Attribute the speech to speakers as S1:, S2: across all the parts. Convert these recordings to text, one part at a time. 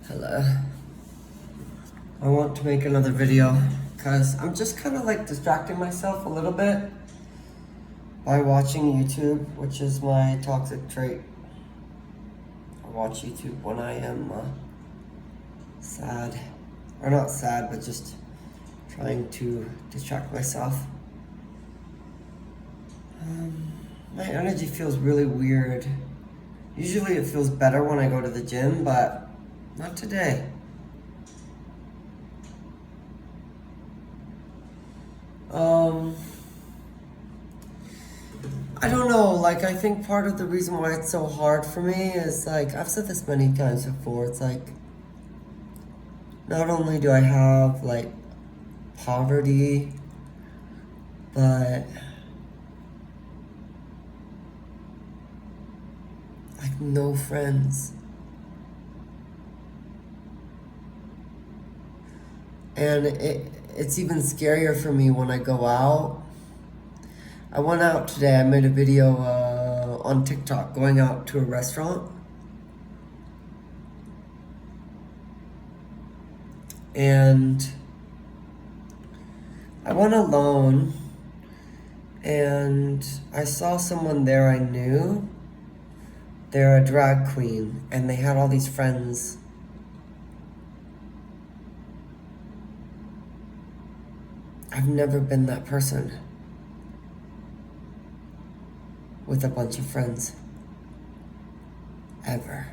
S1: Hello. I want to make another video because I'm just kind of like distracting myself a little bit by watching YouTube, which is my toxic trait. I watch YouTube when I am sad. Or not sad, but just trying to distract myself. My energy feels really weird. Usually it feels better when I go to the gym, but not today. I don't know, like, I think part of the reason why it's so hard for me is, like, I've said this many times before, it's like, not only do I have, like, poverty, but, like, no friends. And it's even scarier for me when I go out. I went out today, I made a video on TikTok going out to a restaurant. And I went alone, and I saw someone there I knew. They're a drag queen, and they had all these friends. I've never been that person with a bunch of friends. Ever.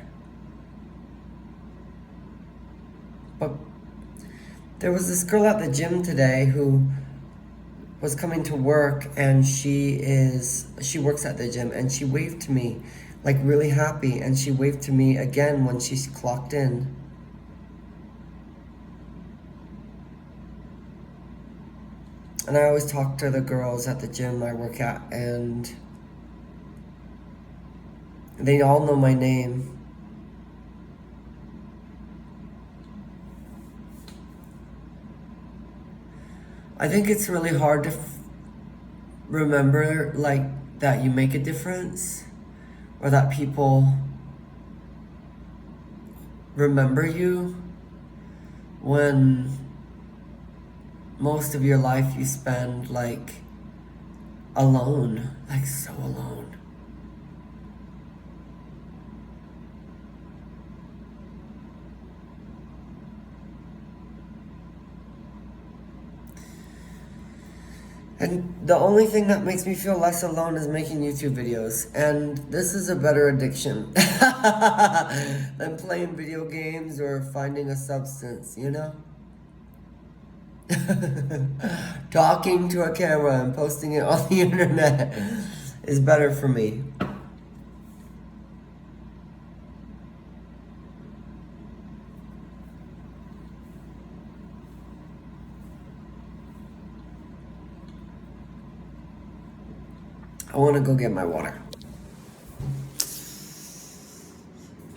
S1: But there was this girl at the gym today who was coming to work, and she works at the gym, and she waved to me, like, really happy, and she waved to me again when she clocked in. And I always talk to the girls at the gym I work at, and they all know my name. I think it's really hard to remember, like, that you make a difference, or that people remember you when most of your life you spend, like, alone, like, so alone. And the only thing that makes me feel less alone is making YouTube videos. And this is a better addiction than playing video games or finding a substance, you know? Talking to a camera and posting it on the internet is better for me. I want to go get my water.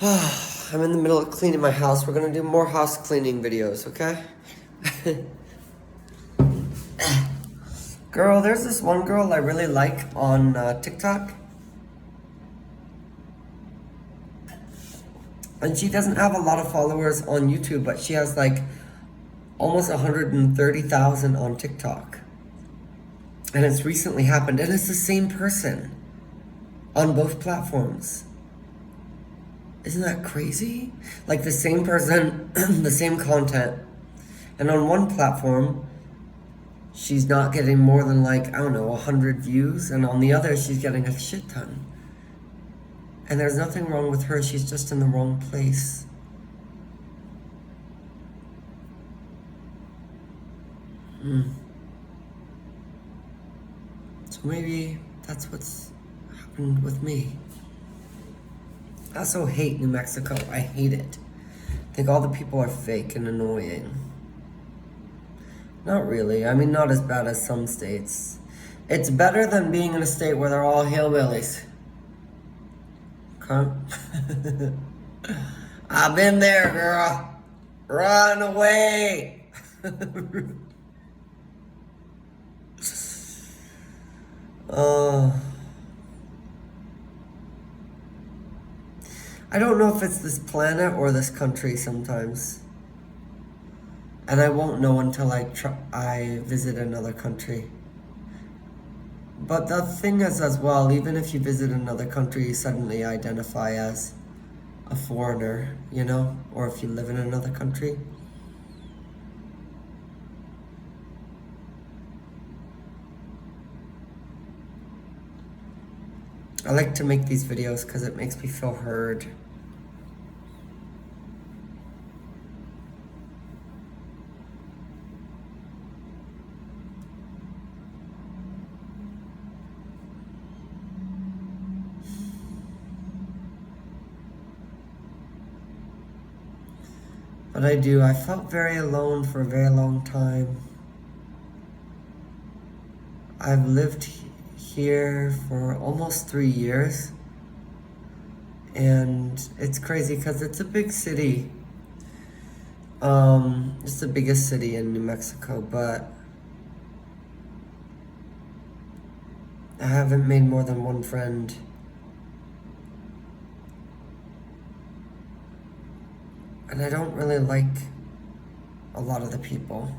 S1: I'm in the middle of cleaning my house. We're going to do more house cleaning videos, okay? Girl, there's this one girl I really like on TikTok. And she doesn't have a lot of followers on YouTube, but she has like almost 130,000 on TikTok. And it's recently happened, and it's the same person on both platforms. Isn't that crazy? Like, the same person, the same content. And on one platform, she's not getting more than, like, I don't know, 100 views. And on the other, she's getting a shit ton. And there's nothing wrong with her. She's just in the wrong place. So maybe that's what's happened with me. I also hate New Mexico. I hate it. I think all the people are fake and annoying. Not really. I mean, not as bad as some states. It's better than being in a state where they're all hillbillies. Okay? I've been there, girl. Run away. I don't know if it's this planet or this country sometimes. And I won't know until I visit another country. But the thing is as well, even if you visit another country, you suddenly identify as a foreigner, you know? Or if you live in another country. I like to make these videos because it makes me feel heard. But I felt very alone for a very long time. I've lived here for almost 3 years. And it's crazy because it's a big city. It's the biggest city in New Mexico, but I haven't made more than one friend. And I don't really like a lot of the people.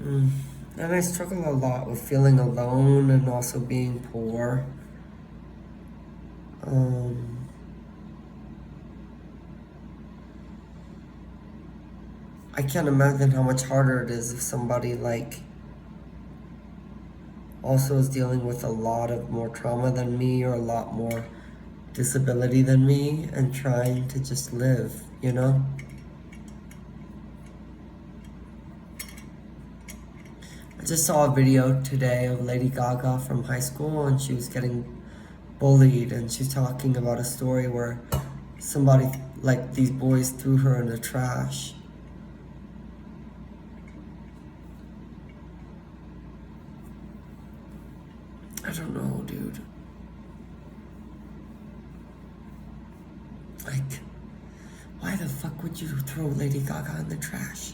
S1: And I struggle a lot with feeling alone and also being poor. I can't imagine how much harder it is if somebody like also is dealing with a lot of more trauma than me or a lot more disability than me and trying to just live, you know? I just saw a video today of Lady Gaga from high school and she was getting bullied and she's talking about a story where somebody, like these boys threw her in the trash. I don't know, dude. Like, why the fuck would you throw Lady Gaga in the trash?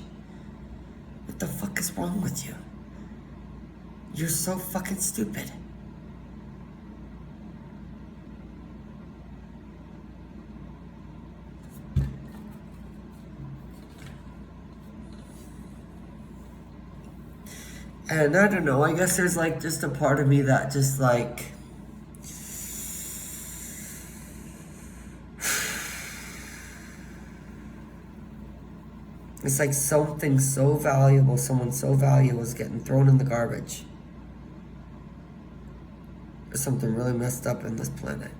S1: What the fuck is wrong with you? You're so fucking stupid. And I don't know, I guess there's like just a part of me that just like it's like something so valuable, someone so valuable is getting thrown in the garbage. There's something really messed up in this planet.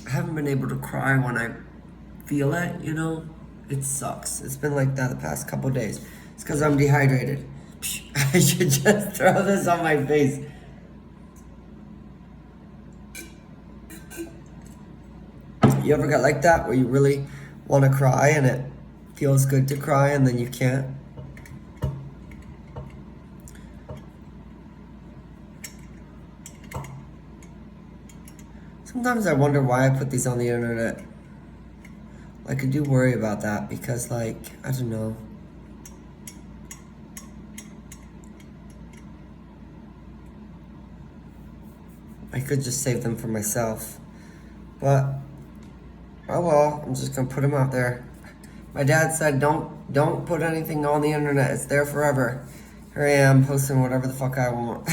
S1: I haven't been able to cry when I feel it, you know? It sucks. It's been like that the past couple days. It's because I'm dehydrated. I should just throw this on my face. You ever got like that where you really want to cry and it feels good to cry and then you can't? Sometimes I wonder why I put these on the internet. Like, I do worry about that because, like, I don't know. I could just save them for myself. But, oh well, I'm just gonna put them out there. My dad said, don't put anything on the internet. It's there forever. Here I am, posting whatever the fuck I want.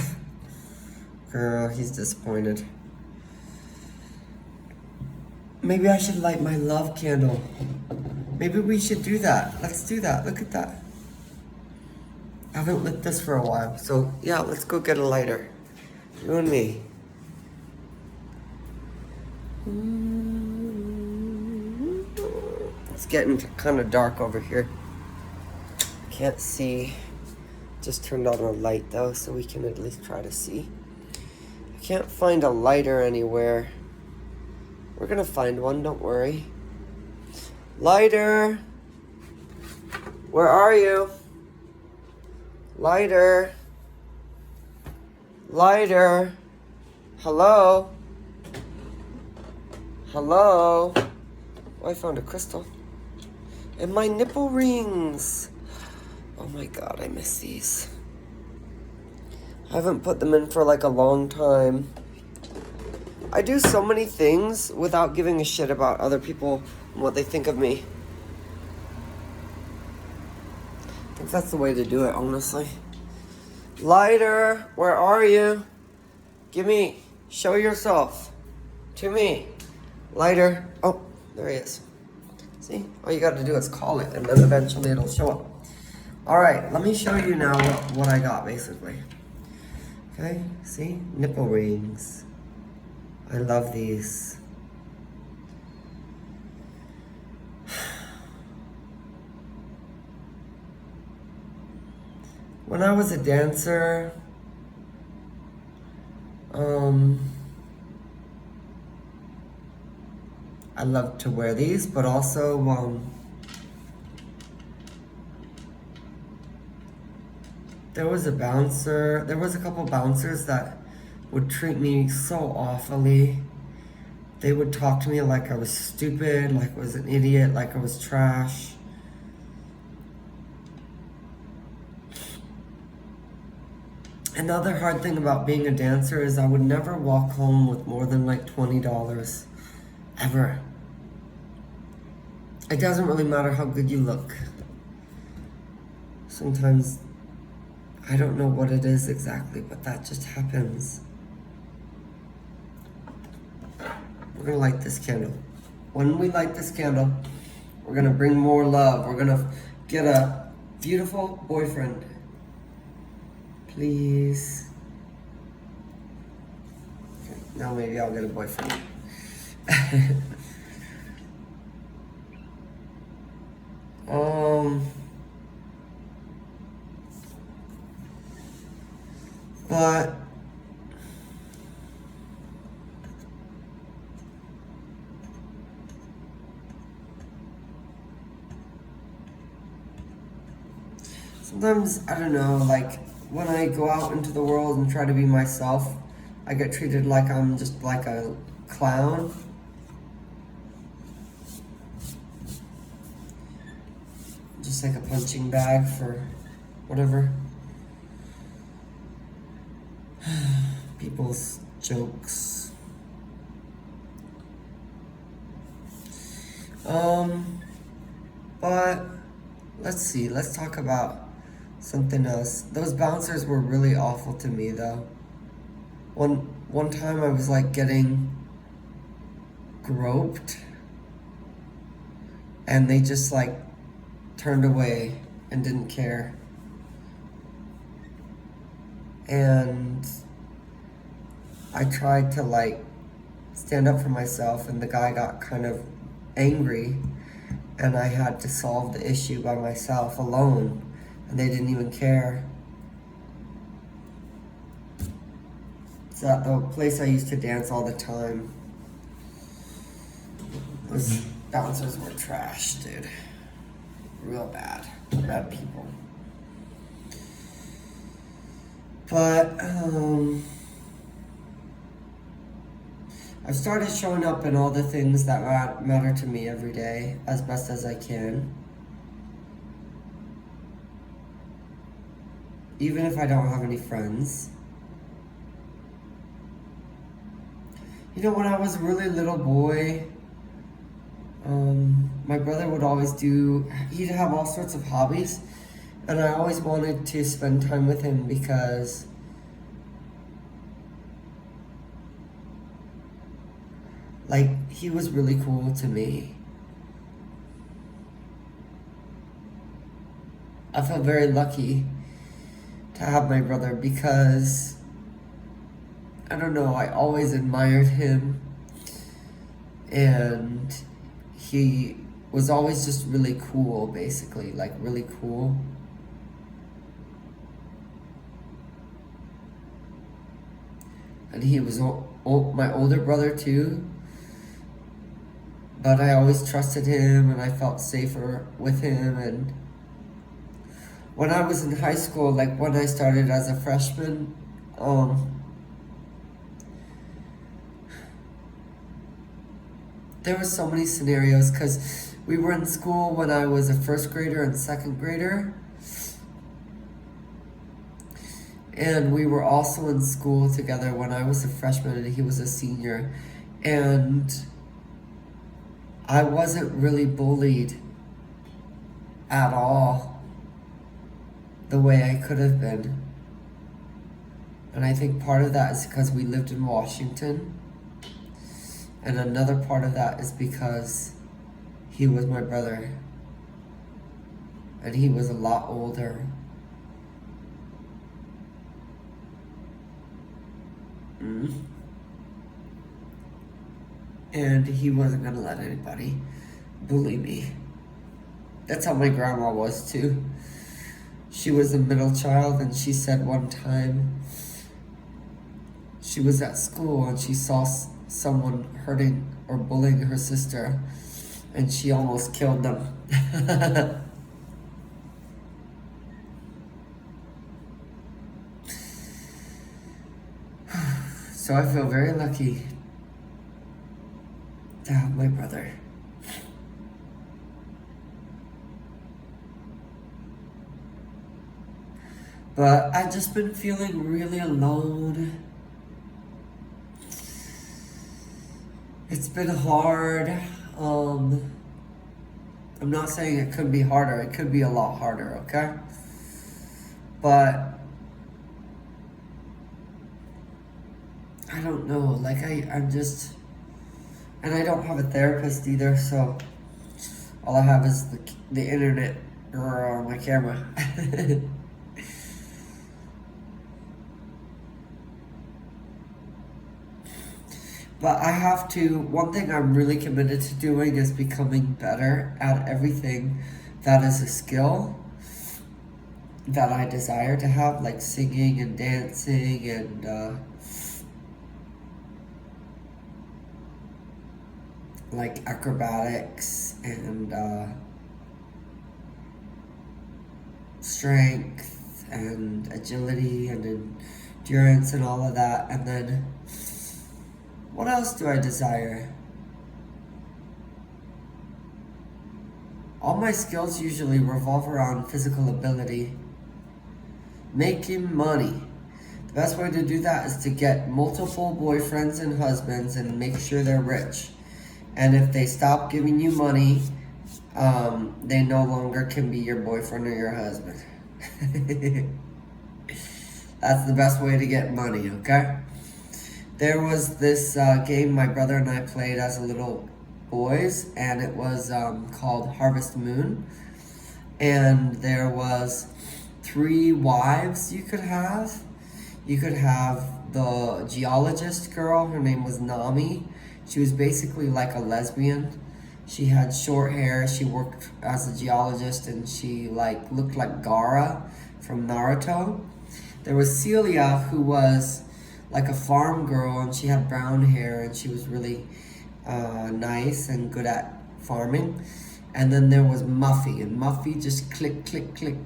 S1: Girl, he's disappointed. Maybe I should light my love candle. Maybe we should do that. Let's do that. Look at that. I haven't lit this for a while. So, yeah, let's go get a lighter. You and me. It's getting kind of dark over here. Can't see. Just turned on a light, though, so we can at least try to see. I can't find a lighter anywhere. We're gonna find one, don't worry. Lighter! Where are you? Lighter! Lighter! Hello? Hello? Oh, I found a crystal. And my nipple rings! Oh my God, I miss these. I haven't put them in for like a long time. I do so many things without giving a shit about other people and what they think of me. I think that's the way to do it, honestly. Lighter, where are you? Show yourself to me. Lighter. Oh, there he is. See, all you got to do is call it, and then eventually it'll show up. All right, let me show you now what I got, basically. Okay, see? Nipple rings. I love these. When I was a dancer, I loved to wear these, but also, there was a couple bouncers that would treat me so awfully. They would talk to me like I was stupid, like I was an idiot, like I was trash. Another hard thing about being a dancer is I would never walk home with more than like $20. Ever. It doesn't really matter how good you look. Sometimes I don't know what it is exactly, but that just happens. We're gonna light this candle. When we light this candle, we're gonna bring more love. We're gonna get a beautiful boyfriend. Please. Okay, now maybe I'll get a boyfriend. But sometimes, I don't know, like when I go out into the world and try to be myself, I get treated like I'm just like a clown. Just like a punching bag for whatever. People's jokes. But let's see, let's talk about something else. Those bouncers were really awful to me though. One time I was like getting groped and they just like turned away and didn't care. And I tried to like stand up for myself and the guy got kind of angry and I had to solve the issue by myself alone and they didn't even care. It's at the place I used to dance all the time. Those bouncers were trash, dude. Real bad. Bad people. But, I've started showing up in all the things that matter to me every day as best as I can. Even if I don't have any friends. You know, when I was a really little boy, my brother would always he'd have all sorts of hobbies, and I always wanted to spend time with him because like, he was really cool to me. I felt very lucky to have my brother because, I don't know, I always admired him. And he was always just really cool, basically, like really cool. And he was my older brother too. But I always trusted him and I felt safer with him. And when I was in high school, like when I started as a freshman, there were so many scenarios because we were in school when I was a first grader and second grader. And we were also in school together when I was a freshman and he was a senior. And I wasn't really bullied at all the way I could have been. And I think part of that is because we lived in Washington. And another part of that is because he was my brother. And he was a lot older. And he wasn't gonna let anybody bully me. That's how my grandma was too. She was a middle child, and she said one time she was at school and she saw someone hurting or bullying her sister, and she almost killed them. So I feel very lucky to have my brother. But I've just been feeling really alone. It's been hard. I'm not saying it could be harder. It could be a lot harder, okay? But I don't know. Like I'm just, and I don't have a therapist either. So all I have is the internet or my camera. But I have to, one thing I'm really committed to doing is becoming better at everything that is a skill that I desire to have, like singing and dancing and like acrobatics and strength and agility and endurance and all of that. And then what else do I desire? All my skills usually revolve around physical ability. Making money. The best way to do that is to get multiple boyfriends and husbands and make sure they're rich. And if they stop giving you money, they no longer can be your boyfriend or your husband. That's the best way to get money, okay? There was this game my brother and I played as little boys, and it was called Harvest Moon. And there was 3 wives you could have. You could have the geologist girl, her name was Nami. She was basically like a lesbian. She had short hair, she worked as a geologist, and she like looked like Gaara from Naruto. There was Celia, who was like a farm girl, and she had brown hair, and she was really nice and good at farming. And then there was Muffy, and Muffy just clicked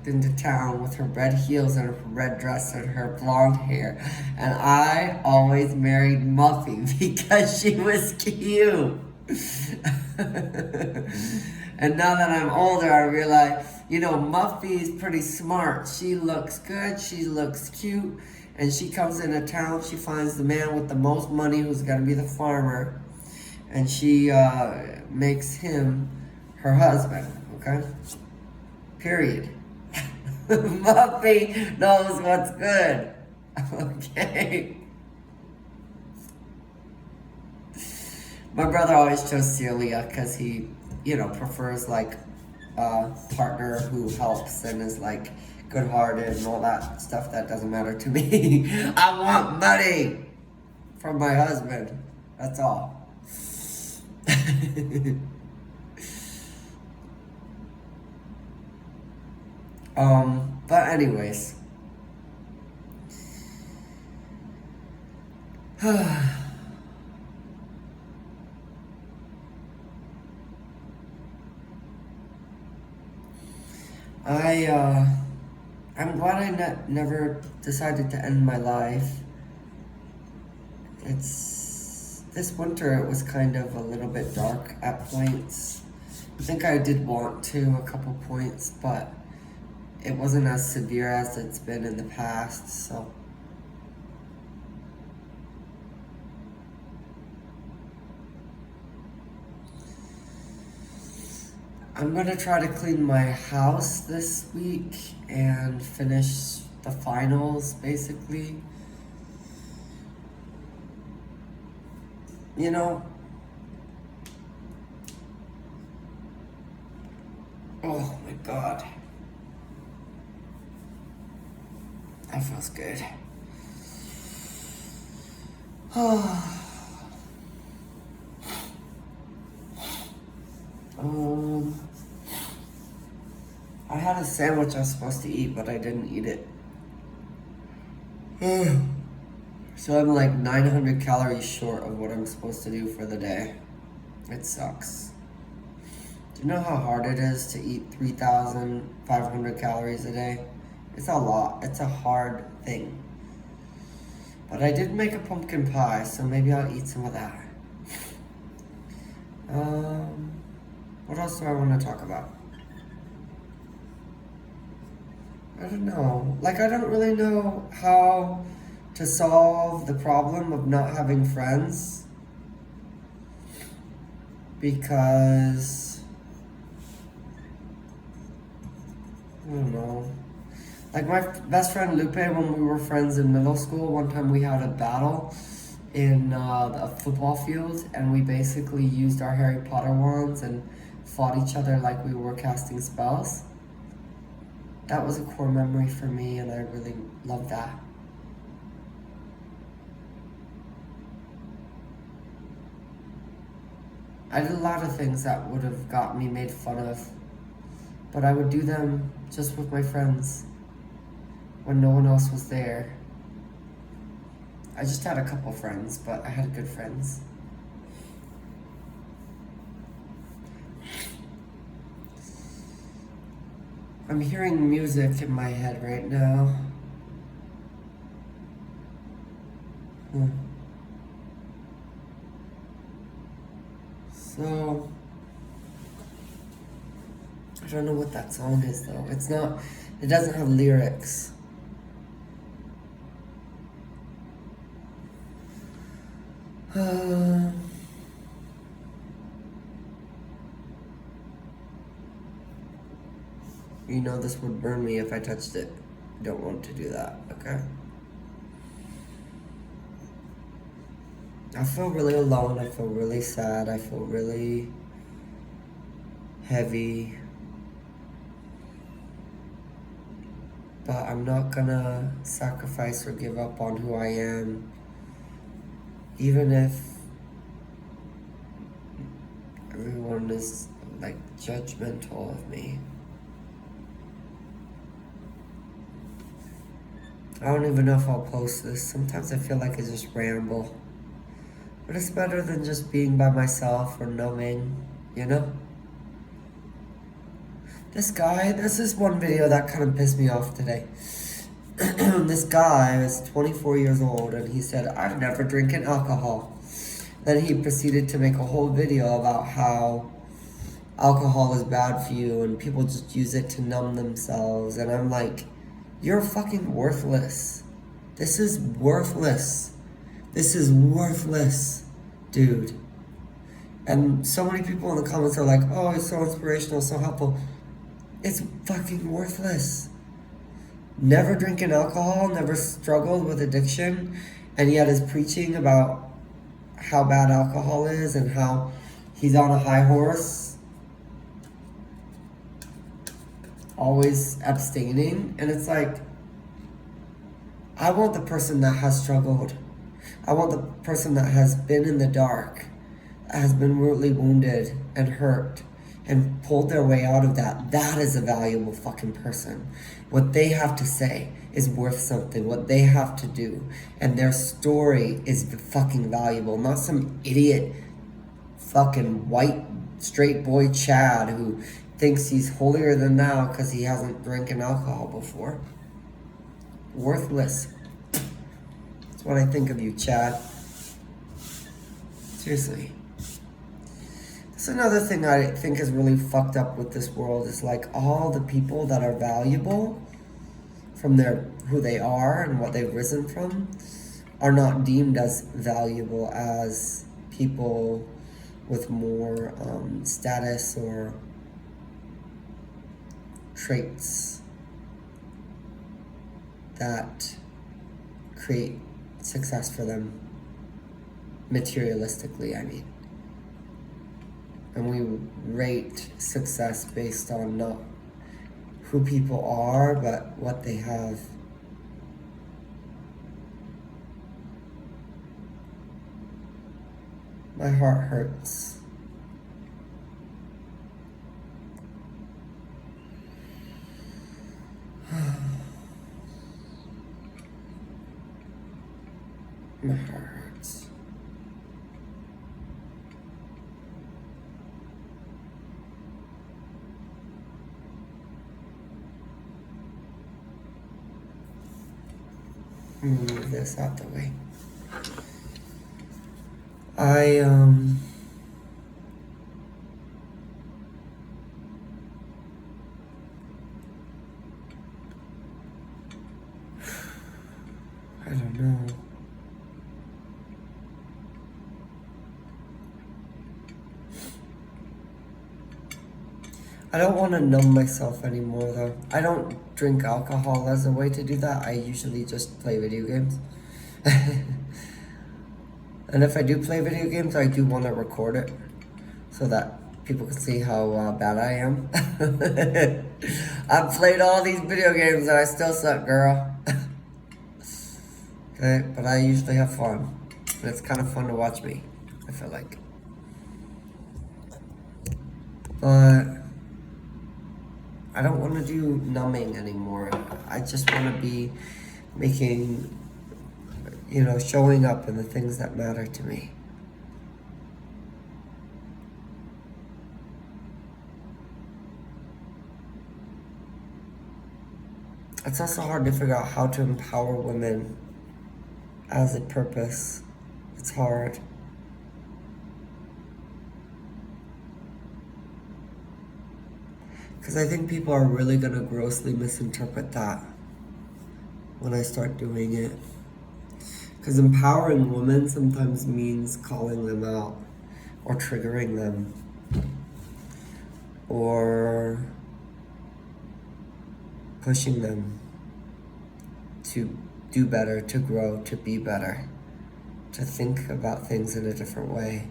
S1: into town with her red heels and her red dress and her blonde hair. And I always married Muffy because she was cute. And now that I'm older, I realize, Muffy is pretty smart. She looks good, she looks cute, and she comes into town, she finds the man with the most money who's gonna be the farmer, and she makes him her husband, okay? Period. Muffy knows what's good, okay? My brother always chose Celia because he, prefers like a partner who helps and is like good-hearted and all that stuff that doesn't matter to me. I want money from my husband. That's all. But anyways. I'm glad I never decided to end my life. This winter it was kind of a little bit dark at points. I think I did want to a couple points, but it wasn't as severe as it's been in the past, so I'm gonna try to clean my house this week and finish the finals, basically. You know, oh my god. That feels good. I had a sandwich I was supposed to eat, but I didn't eat it. So I'm like 900 calories short of what I'm supposed to do for the day. It sucks. Do you know how hard it is to eat 3,500 calories a day? It's a lot. It's a hard thing. But I did make a pumpkin pie, so maybe I'll eat some of that. What else do I want to talk about? I don't know. Like, I don't really know how to solve the problem of not having friends. Because, I don't know. Like, my best friend Lupe, when we were friends in middle school, one time we had a battle in the football field, and we basically used our Harry Potter wands and fought each other like we were casting spells. That was a core memory for me, and I really loved that. I did a lot of things that would have got me made fun of, but I would do them just with my friends when no one else was there. I just had a couple friends, but I had good friends. I'm hearing music in my head right now. So, I don't know what that song is though. It doesn't have lyrics. You know this would burn me if I touched it. I don't want to do that, okay? I feel really alone, I feel really sad, I feel really heavy. But I'm not gonna sacrifice or give up on who I am, even if everyone is like judgmental of me. I don't even know if I'll post this. Sometimes I feel like I just ramble. But it's better than just being by myself or numbing, you know? This is one video that kind of pissed me off today. This guy is 24 years old and he said, I've never drinking alcohol. Then he proceeded to make a whole video about how alcohol is bad for you and people just use it to numb themselves. And I'm like, you're fucking worthless. This is worthless. This is worthless, dude. And so many people in the comments are like, oh, it's so inspirational, so helpful. It's fucking worthless. Never drinking alcohol, never struggled with addiction, and yet is preaching about how bad alcohol is and how he's on a high horse, always abstaining. And it's like, I want the person that has struggled. I want the person that has been in the dark, that has been really wounded and hurt and pulled their way out of that. That is a valuable fucking person. What they have to say is worth something. What they have to do and their story is fucking valuable. Not some idiot fucking white straight boy Chad who thinks he's holier than thou because he hasn't drinking alcohol before. Worthless. That's what I think of you, Chad. Seriously. That's another thing I think is really fucked up with this world is like all the people that are valuable from who they are and what they've risen from are not deemed as valuable as people with more status or traits that create success for them, materialistically, I mean. And we rate success based on not who people are, but what they have. My heart hurts. My heart hurts. Move this out the way. I don't know. I don't want to numb myself anymore though. I don't drink alcohol as a way to do that. I usually just play video games. And if I do play video games, I do want to record it so that people can see how bad I am. I've played all these video games and I still suck, girl. Okay, but I usually have fun. And it's kind of fun to watch me, I feel like. But I don't want to do numbing anymore. I just want to be making, showing up in the things that matter to me. It's also hard to figure out how to empower women as a purpose. It's hard. Because I think people are really going to grossly misinterpret that when I start doing it. Because empowering women sometimes means calling them out or triggering them or pushing them to do better, to grow, to be better, to think about things in a different way.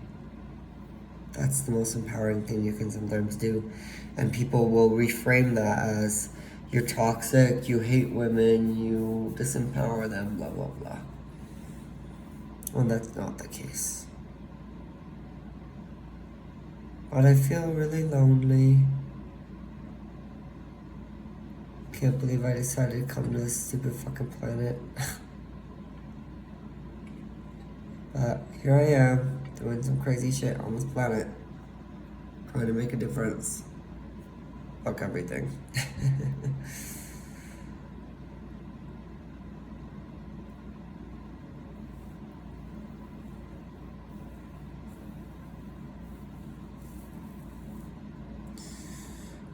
S1: That's the most empowering thing you can sometimes do. And people will reframe that as, you're toxic, you hate women, you disempower them, blah, blah, blah. When that's not the case. But I feel really lonely. Can't believe I decided to come to this stupid fucking planet. But here I am, doing some crazy shit on this planet. Trying to make a difference. Fuck everything.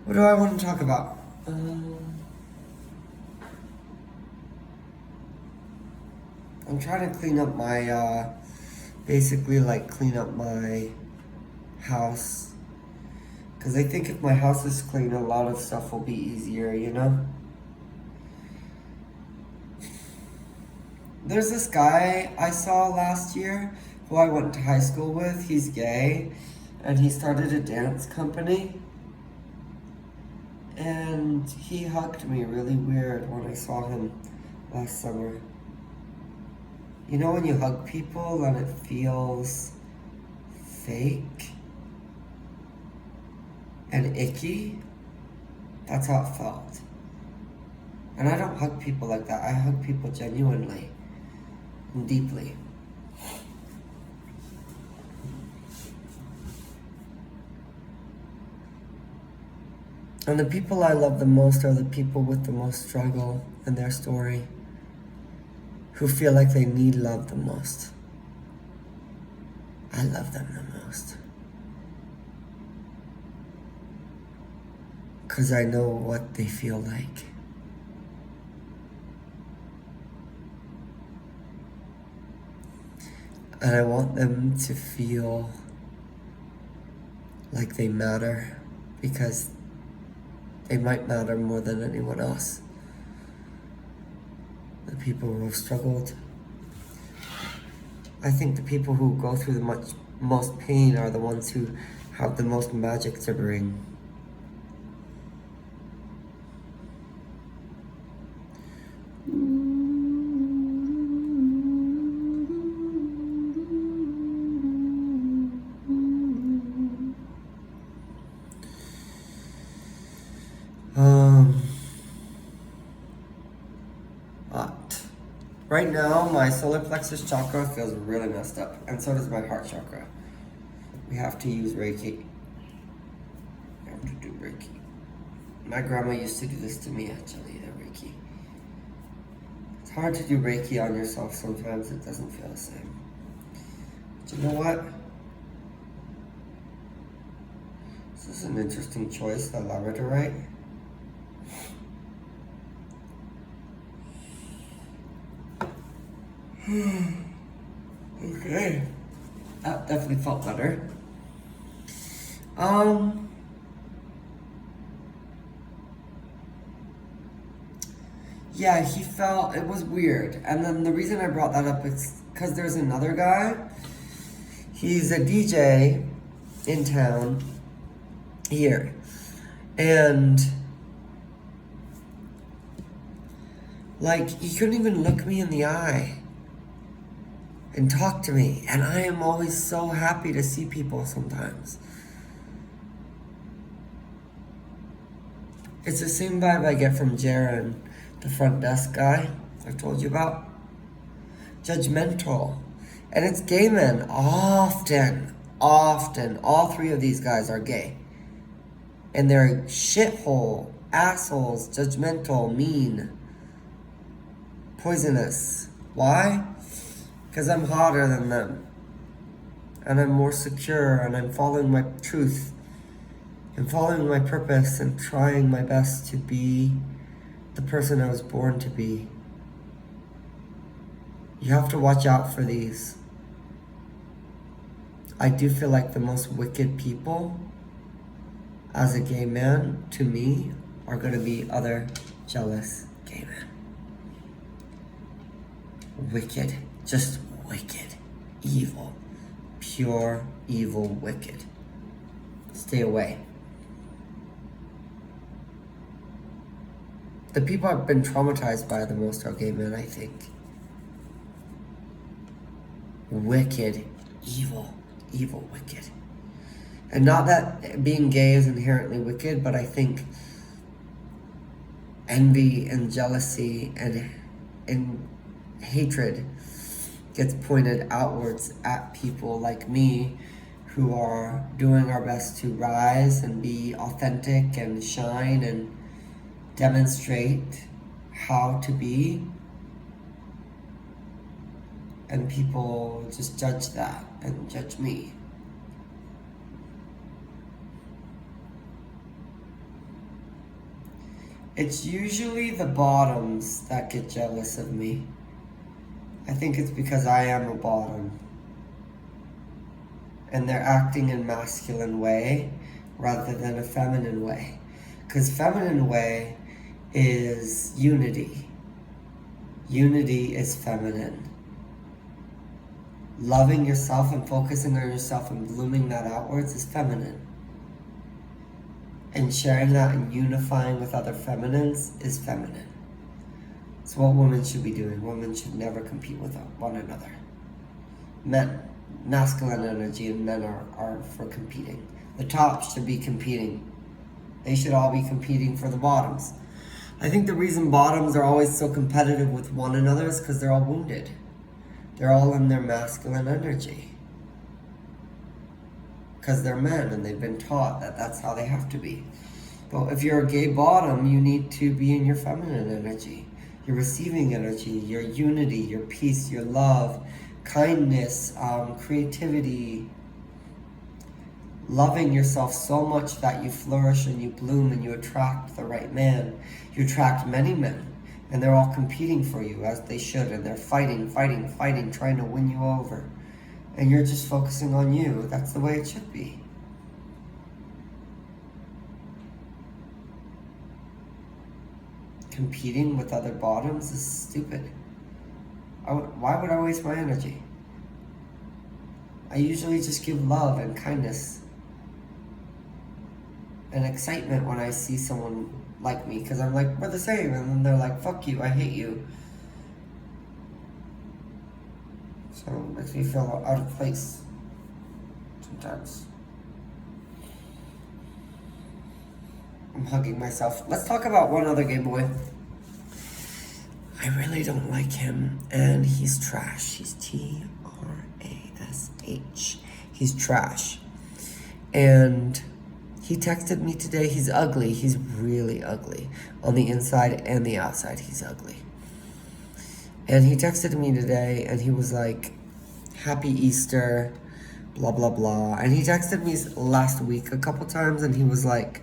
S1: What do I want to talk about? I'm trying to clean up my, basically like clean up my house. Because I think if my house is clean, a lot of stuff will be easier, There's this guy I saw last year who I went to high school with. He's gay, and he started a dance company. And he hugged me really weird when I saw him last summer. You know when you hug people and it feels fake and icky? That's how it felt. And I don't hug people like that. I hug people genuinely and deeply. And the people I love the most are the people with the most struggle in their story, who feel like they need love the most. I love them the most. Because I know what they feel like. And I want them to feel like they matter, because They might matter more than anyone else. The people who have struggled. I think the people who go through the most pain are the ones who have the most magic to bring. But right now, my solar plexus chakra feels really messed up, and so does my heart chakra. We have to use Reiki. We have to do Reiki. My grandma used to do this to me, actually, the Reiki. It's hard to do Reiki on yourself sometimes. It doesn't feel the same. But you know what? This is an interesting choice, the labradorite. Okay. That definitely felt better. Yeah, he felt, it was weird. And then the reason I brought that up is because there's another guy. He's a DJ in town here. And like, he couldn't even look me in the eye and talk to me. And I am always so happy to see people sometimes. It's the same vibe I get from Jaron, the front desk guy I told you about. Judgmental. And it's gay men. Often. All three of these guys are gay. And they're shithole, assholes, judgmental, mean, poisonous. Why? Because I'm hotter than them. And I'm more secure, and I'm following my truth. And following my purpose, and trying my best to be the person I was born to be. You have to watch out for these. I do feel like the most wicked people, as a gay man, to me, are going to be other jealous gay men. Wicked. Just wicked. Evil. Pure, evil, wicked. Stay away. The people I've been traumatized by the most are gay men, I think. Wicked. Evil. Evil, wicked. And not that being gay is inherently wicked, but I think envy and jealousy and hatred gets pointed outwards at people like me who are doing our best to rise and be authentic and shine and demonstrate how to be. And people just judge that and judge me. It's usually the bottoms that get jealous of me. I think it's because I am a bottom. And they're acting in a masculine way rather than a feminine way. Because feminine way is unity. Unity is feminine. Loving yourself and focusing on yourself and blooming that outwards is feminine. And sharing that and unifying with other feminines is feminine. It's what women should be doing. Women should never compete with one another. Men, masculine energy, and men are for competing. The tops should be competing. They should all be competing for the bottoms. I think the reason bottoms are always so competitive with one another is because they're all wounded. They're all in their masculine energy. Because they're men and they've been taught that that's how they have to be. But if you're a gay bottom, you need to be in your feminine energy, your receiving energy, your unity, your peace, your love, kindness, creativity, loving yourself so much that you flourish and you bloom and you attract the right man. You attract many men, and they're all competing for you as they should, and they're fighting, trying to win you over. And you're just focusing on you. That's the way it should be. competing with other bottoms is stupid. Why would I waste my energy? I usually just give love and kindness and excitement when I see someone like me, because I'm like, we're the same, and then they're like, fuck you, I hate you. So it makes me feel out of place sometimes. I'm hugging myself. Let's talk about one other gay boy. I really don't like him, and he's trash. He's Trash. He's trash. And he texted me today. He's ugly. He's really ugly. On the inside and the outside, he's ugly. And he texted me today, and he was like, Happy Easter, blah, blah, blah. And he texted me last week a couple times, and he was like,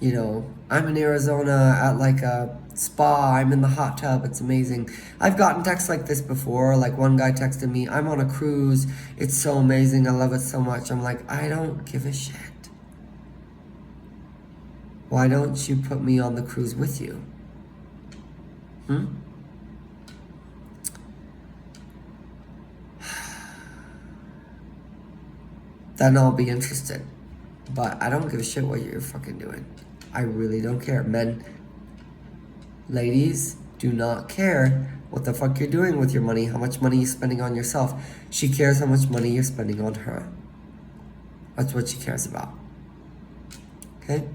S1: you know, I'm in Arizona at like a spa, I'm in the hot tub, it's amazing. I've gotten texts like this before. Like one guy texted me, I'm on a cruise, it's so amazing, I love it so much. I'm like, I don't give a shit. Why don't you put me on the cruise with you? Then I'll be interested. But I don't give a shit what you're fucking doing. I really don't care. Men, ladies, do not care what the fuck you're doing with your money, how much money you're spending on yourself. She cares how much money you're spending on her. That's what she cares about. Okay?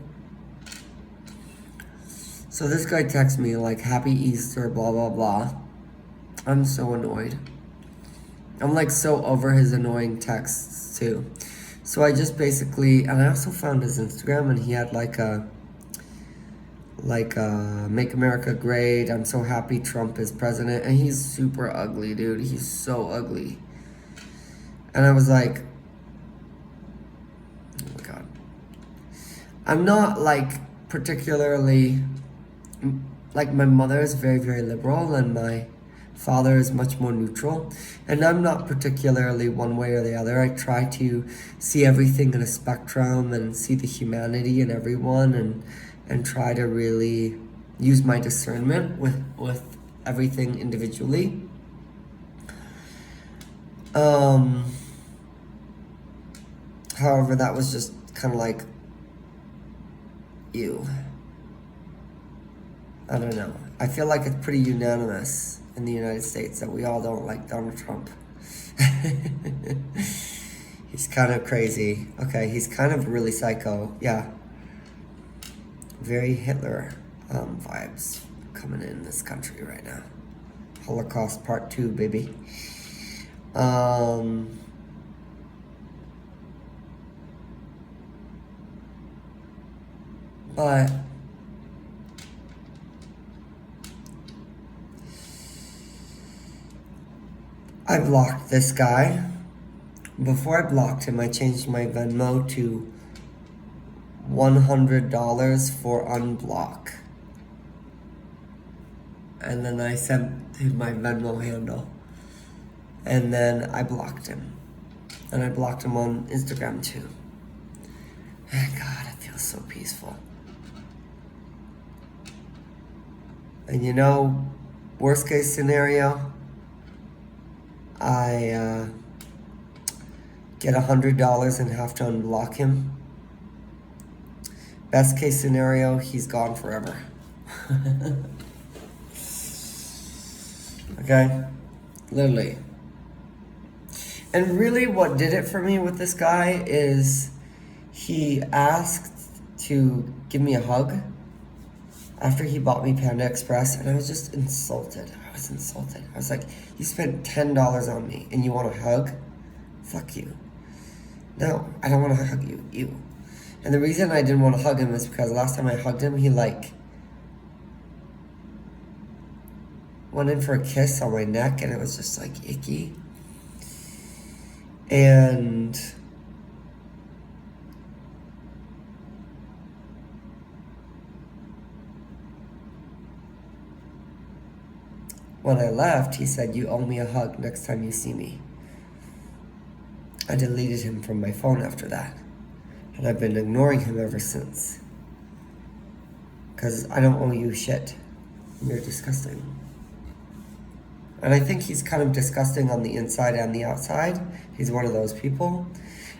S1: So this guy texts me like, Happy Easter, blah, blah, blah. I'm so annoyed. I'm like so over his annoying texts too. So I just basically, and I also found his Instagram, and he had like a Make America Great, I'm so happy Trump is president, and he's super ugly, dude. He's so ugly. And I was like, oh my God. I'm not like particularly, like my mother is very, very liberal, and my father is much more neutral, and I'm not particularly one way or the other. I try to see everything in a spectrum and see the humanity in everyone, and try to really use my discernment with everything individually. However, that was just kind of like, ew. I don't know. I feel like it's pretty unanimous in the United States that we all don't like Donald Trump. He's kind of crazy. Okay, he's kind of really psycho. Yeah. Very Hitler vibes coming in this country right now. Holocaust Part 2, baby. But I blocked this guy. Before I blocked him, I changed my Venmo to $100 for unblock. And then I sent him my Venmo handle. And then I blocked him. And I blocked him on Instagram too. And God, it feels so peaceful. And you know, worst case scenario, I get $100 and have to unblock him. Best case scenario, he's gone forever. Okay? Literally. And really what did it for me with this guy is he asked to give me a hug after he bought me Panda Express, and I was just insulted. I was like, you spent $10 on me and you want a hug? Fuck you. No, I don't want to hug you. Ew. And the reason I didn't want to hug him is because last time I hugged him, he like went in for a kiss on my neck, and it was just like icky. And when I left, he said, you owe me a hug next time you see me. I deleted him from my phone after that. And I've been ignoring him ever since. Because I don't owe you shit. You're disgusting. And I think he's kind of disgusting on the inside and the outside. He's one of those people.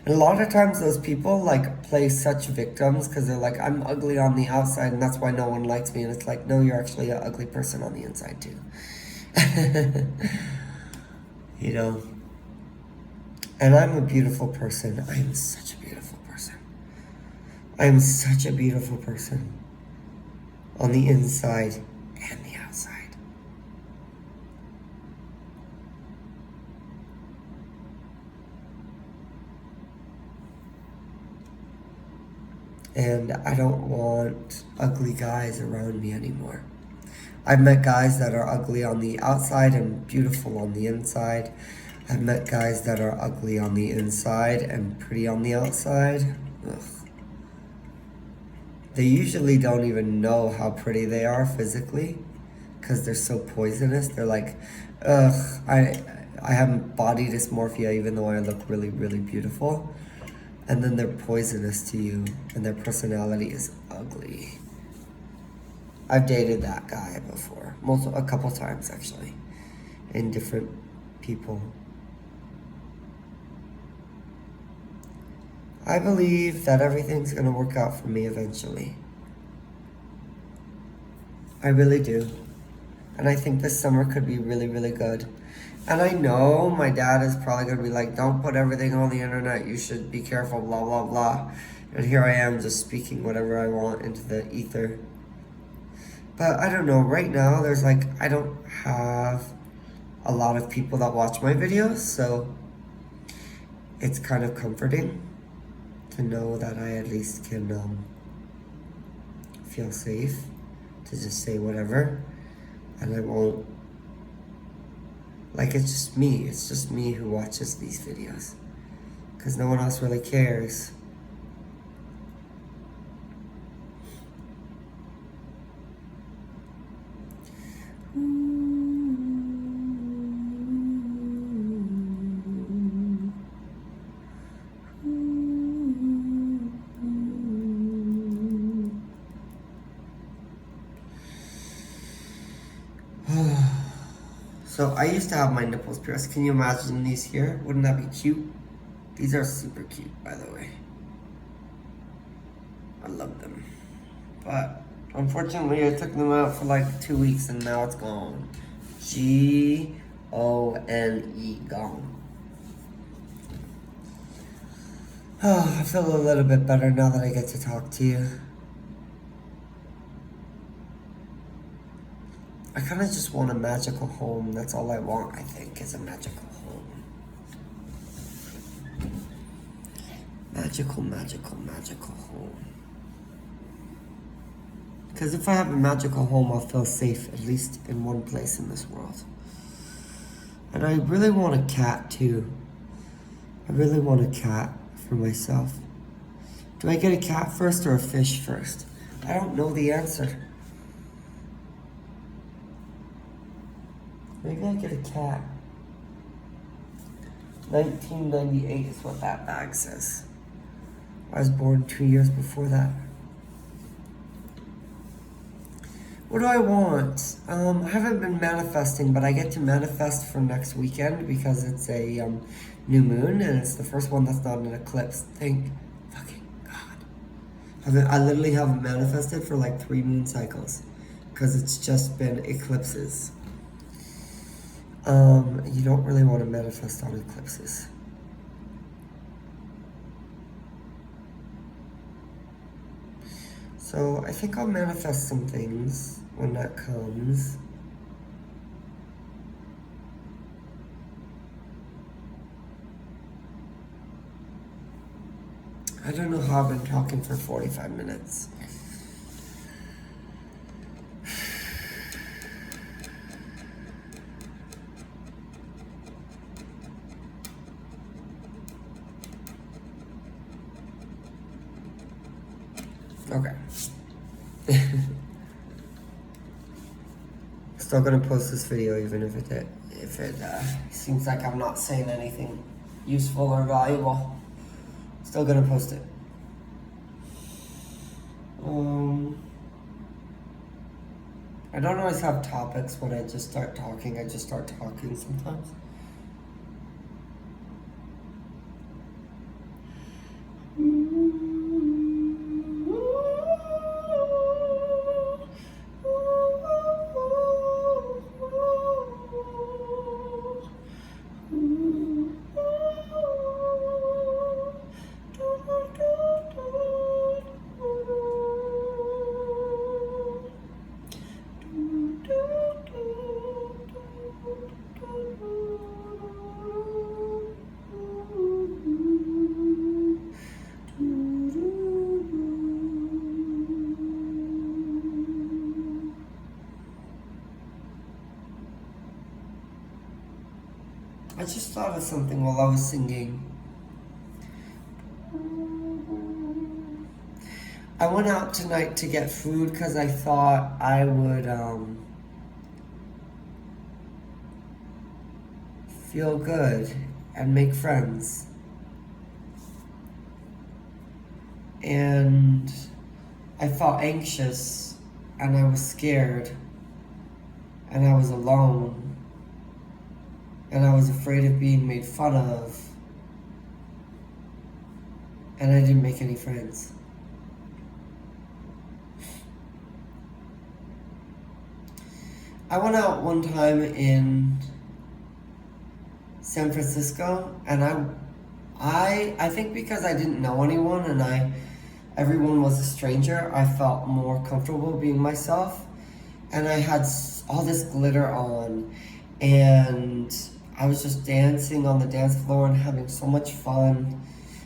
S1: And a lot of times those people like play such victims because they're like, I'm ugly on the outside and that's why no one likes me. And it's like, no, you're actually an ugly person on the inside too. You know? And I'm a beautiful person. I am such a beautiful person. I am such a beautiful person. On the inside and the outside. And I don't want ugly guys around me anymore. I've met guys that are ugly on the outside and beautiful on the inside. I've met guys that are ugly on the inside and pretty on the outside. Ugh. They usually don't even know how pretty they are physically because they're so poisonous. They're like, ugh, I have body dysmorphia even though I look really, really beautiful. And then they're poisonous to you and their personality is ugly. I've dated that guy before, a couple times actually, in different people. I believe that everything's gonna work out for me eventually. I really do. And I think this summer could be really, really good. And I know my dad is probably gonna be like, don't put everything on the internet, you should be careful, blah, blah, blah. And here I am just speaking whatever I want into the ether. But I don't know, right now there's like, I don't have a lot of people that watch my videos, so it's kind of comforting to know that I at least can feel safe to just say whatever, and I won't, like, it's just me who watches these videos, because no one else really cares. So I used to have my nipples pierced. Can you imagine these here? Wouldn't that be cute? These are super cute, by the way. I love them. But unfortunately, I took them out for like 2 weeks and now it's gone. Gone, gone. Oh, I feel a little bit better now that I get to talk to you. I kind of just want a magical home. That's all I want, I think, is a magical home. Magical, magical, magical home. Because if I have a magical home, I'll feel safe, at least in one place in this world. And I really want a cat, too. I really want a cat for myself. Do I get a cat first or a fish first? I don't know the answer. Maybe I get a cat. 1998 is what that bag says. I was born 2 years before that. What do I want? I haven't been manifesting, but I get to manifest for next weekend because it's a new moon and it's the first one that's not an eclipse. Thank fucking God. I literally haven't manifested for like 3 moon cycles because it's just been eclipses. You don't really want to manifest on eclipses. So I think I'll manifest some things when that comes. I don't know how I've been talking for 45 minutes. Okay. Still gonna post this video even if it seems like I'm not saying anything useful or valuable. Still gonna post it. I don't always have topics when I just start talking. I just start talking sometimes. I just thought of something while I was singing. I went out tonight to get food because I thought I would feel good and make friends. And I felt anxious and I was scared and I was alone and I was afraid of being made fun of and I didn't make any friends. I went out one time in San Francisco and I think because I didn't know anyone and everyone was a stranger, I felt more comfortable being myself. And I had all this glitter on and I was just dancing on the dance floor and having so much fun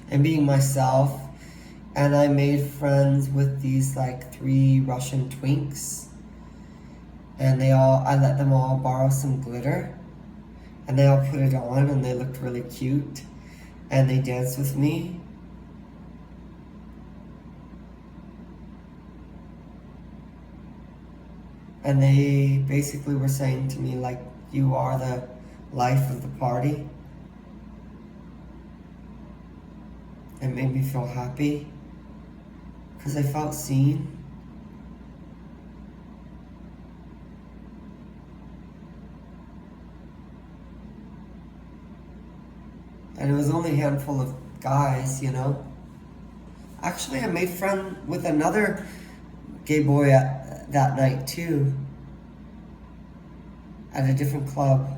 S1: and being myself. And I made friends with these like 3 Russian twinks. And I let them all borrow some glitter. And they all put it on and they looked really cute. And they danced with me. And they basically were saying to me, like, you are the life of the party. It made me feel happy because I felt seen. And it was only a handful of guys, you know. Actually, I made friends with another gay boy that night too, at a different club.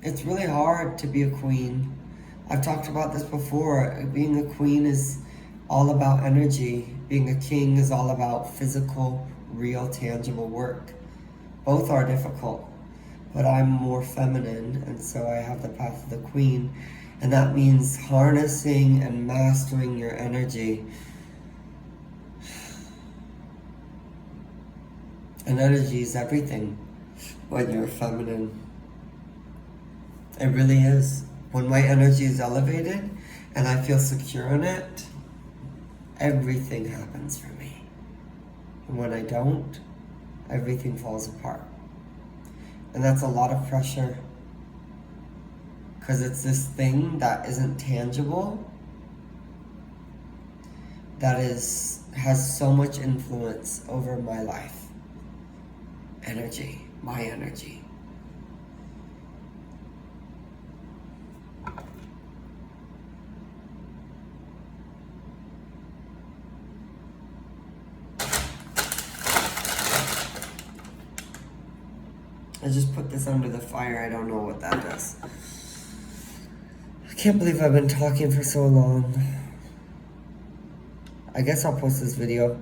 S1: It's really hard to be a queen. I've talked about this before. Being a queen is all about energy. Being a king is all about physical, real, tangible work. Both are difficult, but I'm more feminine, and so I have the path of the queen. And that means harnessing and mastering your energy. And energy is everything when you're feminine. It really is. When my energy is elevated and I feel secure in it, everything happens for me. And when I don't, everything falls apart. And that's a lot of pressure because it's this thing that isn't tangible that has so much influence over my life. Energy, my energy. I just put this under the fire. I don't know what that does. I can't believe I've been talking for so long. I guess I'll post this video.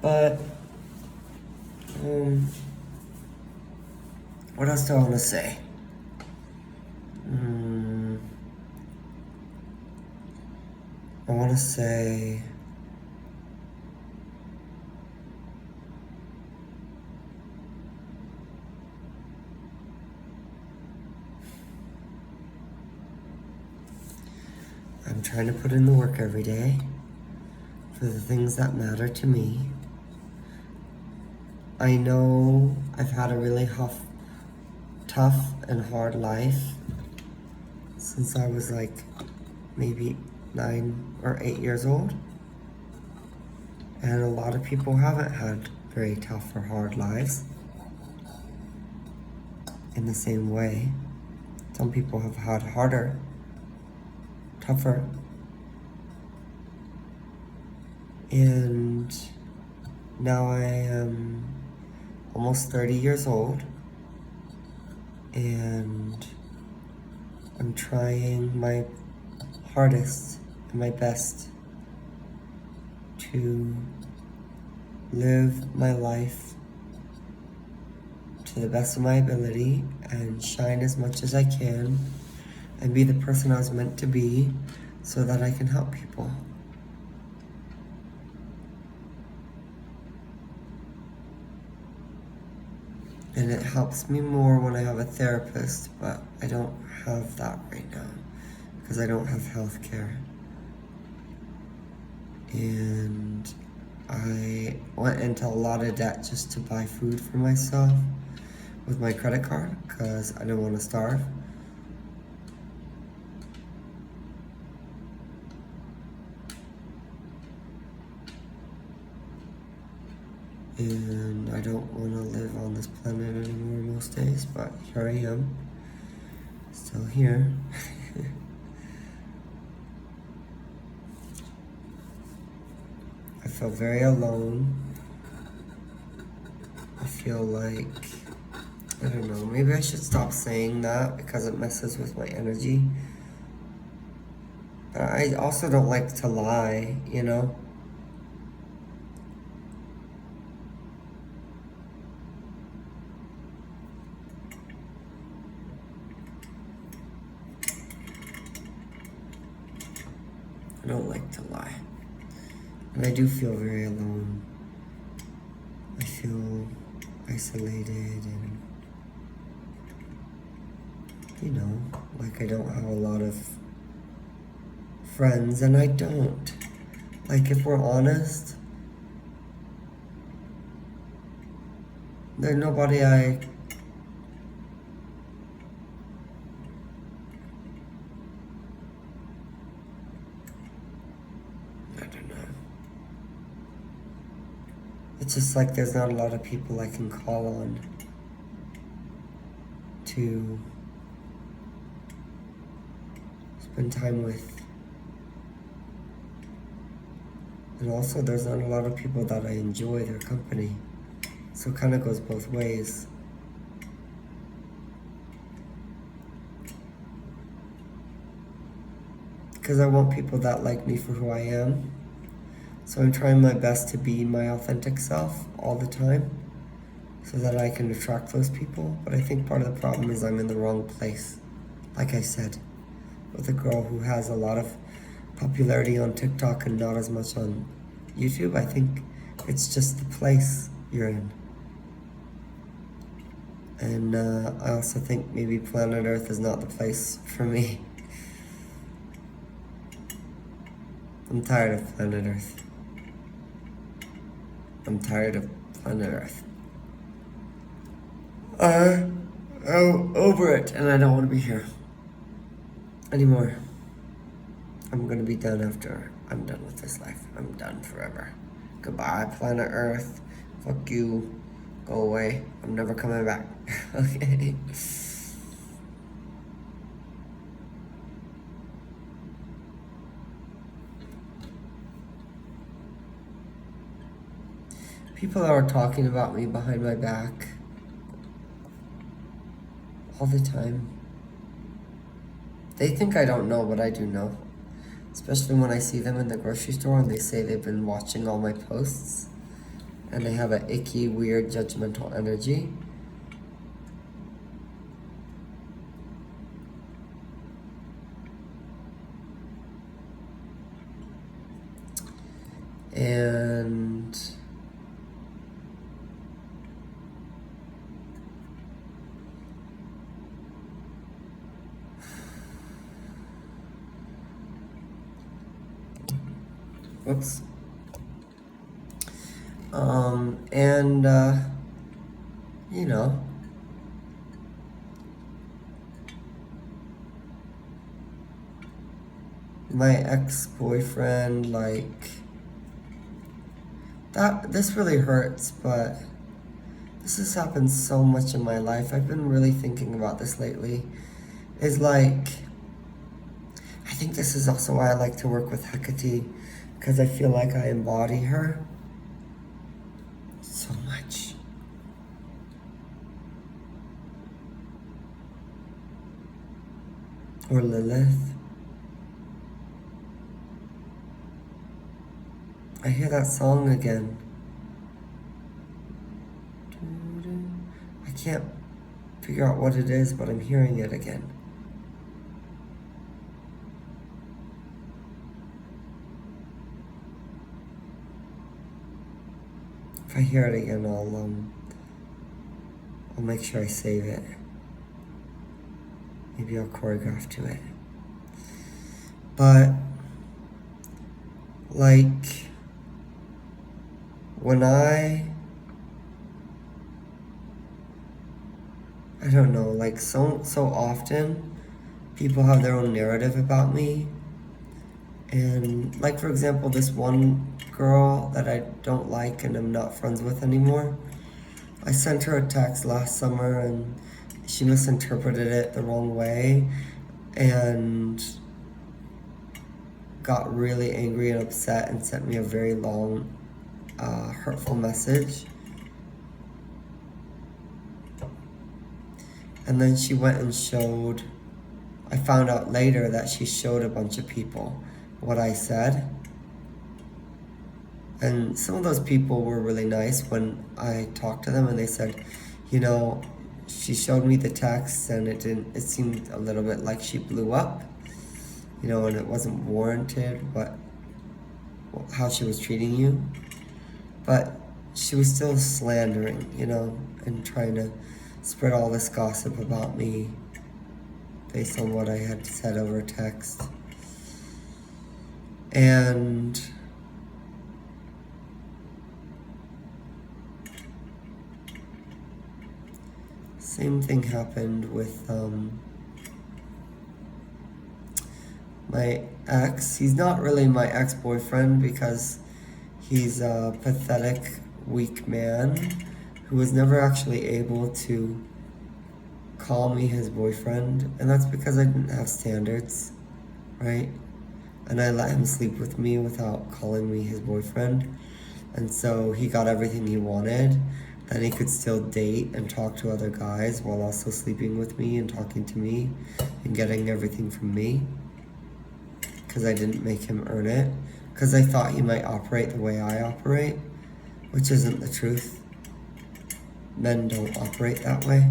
S1: But, what else do I want to say? I want to say... I'm trying to put in the work every day for the things that matter to me. I know I've had a really tough and hard life since I was like maybe 9 or 8 years old. And a lot of people haven't had very tough or hard lives in the same way. Some people have had harder, tougher. And now I am almost 30 years old, and I'm trying my hardest and my best to live my life to the best of my ability and shine as much as I can and be the person I was meant to be so that I can help people. And it helps me more when I have a therapist, but I don't have that right now because I don't have health care. And I went into a lot of debt just to buy food for myself with my credit card because I didn't want to starve. And I don't want to live on this planet anymore most days, but here I am, still here. I feel very alone. I feel like, I don't know, maybe I should stop saying that because it messes with my energy. But I also don't like to lie, you know? I don't like to lie. And I do feel very alone. I feel isolated and, you know, like I don't have a lot of friends, and I don't. Like, if we're honest, there's nobody I don't know. It's just like there's not a lot of people I can call on to spend time with. And also there's not a lot of people that I enjoy their company. So it kind of goes both ways. Because I want people that like me for who I am. So I'm trying my best to be my authentic self all the time so that I can attract those people. But I think part of the problem is I'm in the wrong place. Like I said, with a girl who has a lot of popularity on TikTok and not as much on YouTube. I think it's just the place you're in. And I also think maybe planet Earth is not the place for me. I'm tired of planet Earth. I'm tired of planet Earth. I'm over it, and I don't want to be here anymore. I'm gonna be done after I'm done with this life. I'm done forever. Goodbye, planet Earth. Fuck you. Go away. I'm never coming back. Okay. People are talking about me behind my back all the time. They think I don't know, but I do know. Especially when I see them in the grocery store and they say they've been watching all my posts and they have an icky, weird, judgmental energy. And whoops. You know, my ex-boyfriend, like, this really hurts, but this has happened so much in my life. I've been really thinking about this lately. Is like, I think this is also why I like to work with Hecate, because I feel like I embody her so much. Or Lilith. I hear that song again. I can't figure out what it is, but I'm hearing it again. If I hear it again, I'll make sure I save it. Maybe I'll choreograph to it. But, like, when I don't know, like, so often people have their own narrative about me. And, like, for example, this one girl that I don't like and I'm not friends with anymore, I sent her a text last summer and she misinterpreted it the wrong way and got really angry and upset and sent me a very long, hurtful message. And then she went and showed, I found out later that she showed a bunch of people what I said. And some of those people were really nice when I talked to them, and they said, you know, she showed me the text and it seemed a little bit like she blew up, you know, and it wasn't warranted how she was treating you. But she was still slandering, you know, and trying to spread all this gossip about me based on what I had said over text. And same thing happened with my ex. He's not really my ex-boyfriend because he's a pathetic, weak man who was never actually able to call me his boyfriend. And that's because I didn't have standards, right? And I let him sleep with me without calling me his boyfriend. And so he got everything he wanted. Then he could still date and talk to other guys while also sleeping with me and talking to me and getting everything from me. Because I didn't make him earn it. Because I thought he might operate the way I operate, which isn't the truth. Men don't operate that way.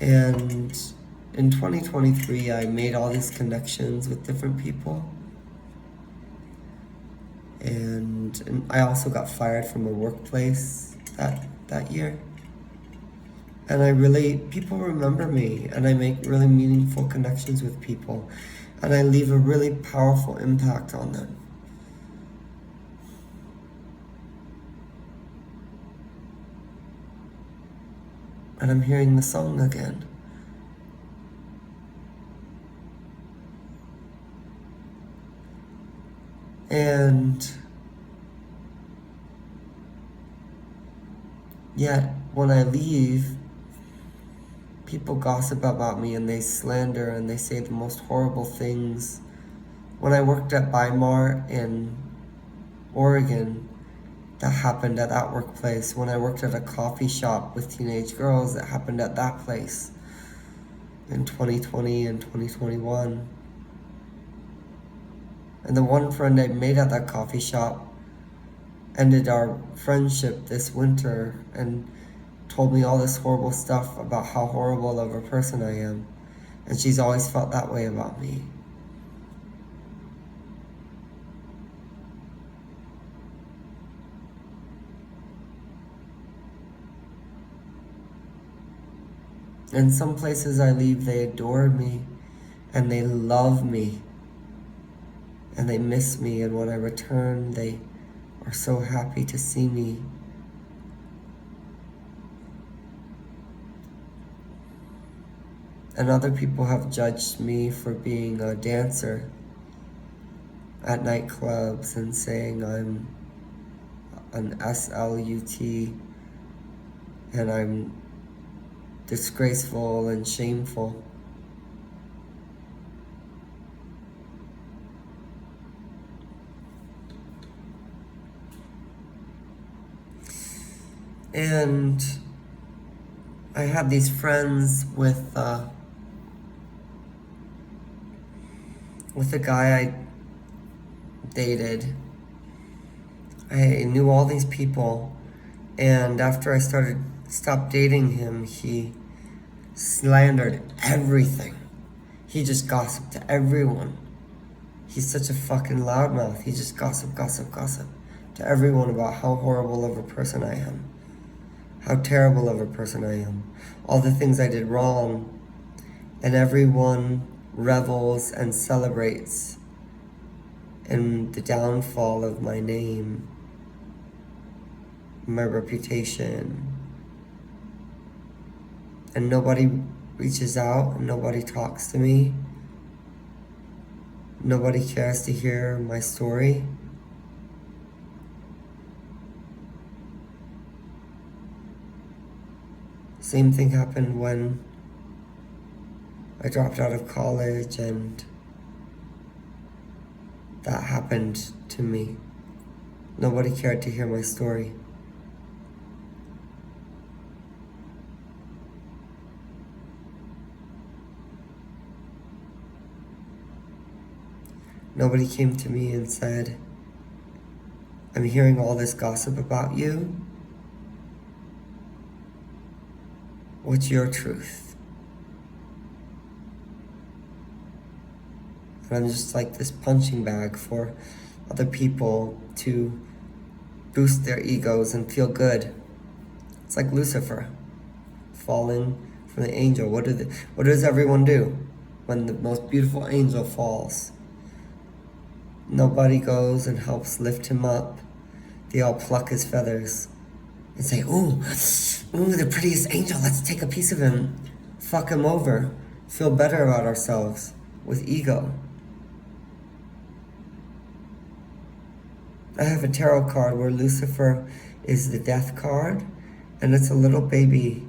S1: And in 2023, I made all these connections with different people. And I also got fired from a workplace that year. And people remember me, and I make really meaningful connections with people, and I leave a really powerful impact on them. And I'm hearing the song again. And yet, when I leave, people gossip about me and they slander and they say the most horrible things. When I worked at Bimart in Oregon, that happened at that workplace. When I worked at a coffee shop with teenage girls, that happened at that place in 2020 and 2021. And the one friend I made at that coffee shop ended our friendship this winter and told me all this horrible stuff about how horrible of a person I am. And she's always felt that way about me. And some places I leave, they adore me and they love me and they miss me. And when I return, they are so happy to see me. And other people have judged me for being a dancer at nightclubs and saying I'm an SLUT and I'm disgraceful and shameful. And I had these friends with a guy I dated. I knew all these people, and after I stopped dating him, he slandered everything. He just gossiped to everyone. He's such a fucking loudmouth. He just gossip to everyone about how horrible of a person I am, how terrible of a person I am, all the things I did wrong, and everyone revels and celebrates in the downfall of my name, my reputation. And nobody reaches out, and nobody talks to me. Nobody cares to hear my story. Same thing happened when I dropped out of college, and that happened to me. Nobody cared to hear my story. Nobody came to me and said, I'm hearing all this gossip about you. What's your truth? And I'm just like this punching bag for other people to boost their egos and feel good. It's like Lucifer falling from the angel. What does everyone do when the most beautiful angel falls? Nobody goes and helps lift him up. They all pluck his feathers and say, ooh, the prettiest angel, let's take a piece of him. Fuck him over. Feel better about ourselves with ego. I have a tarot card where Lucifer is the death card, and it's a little baby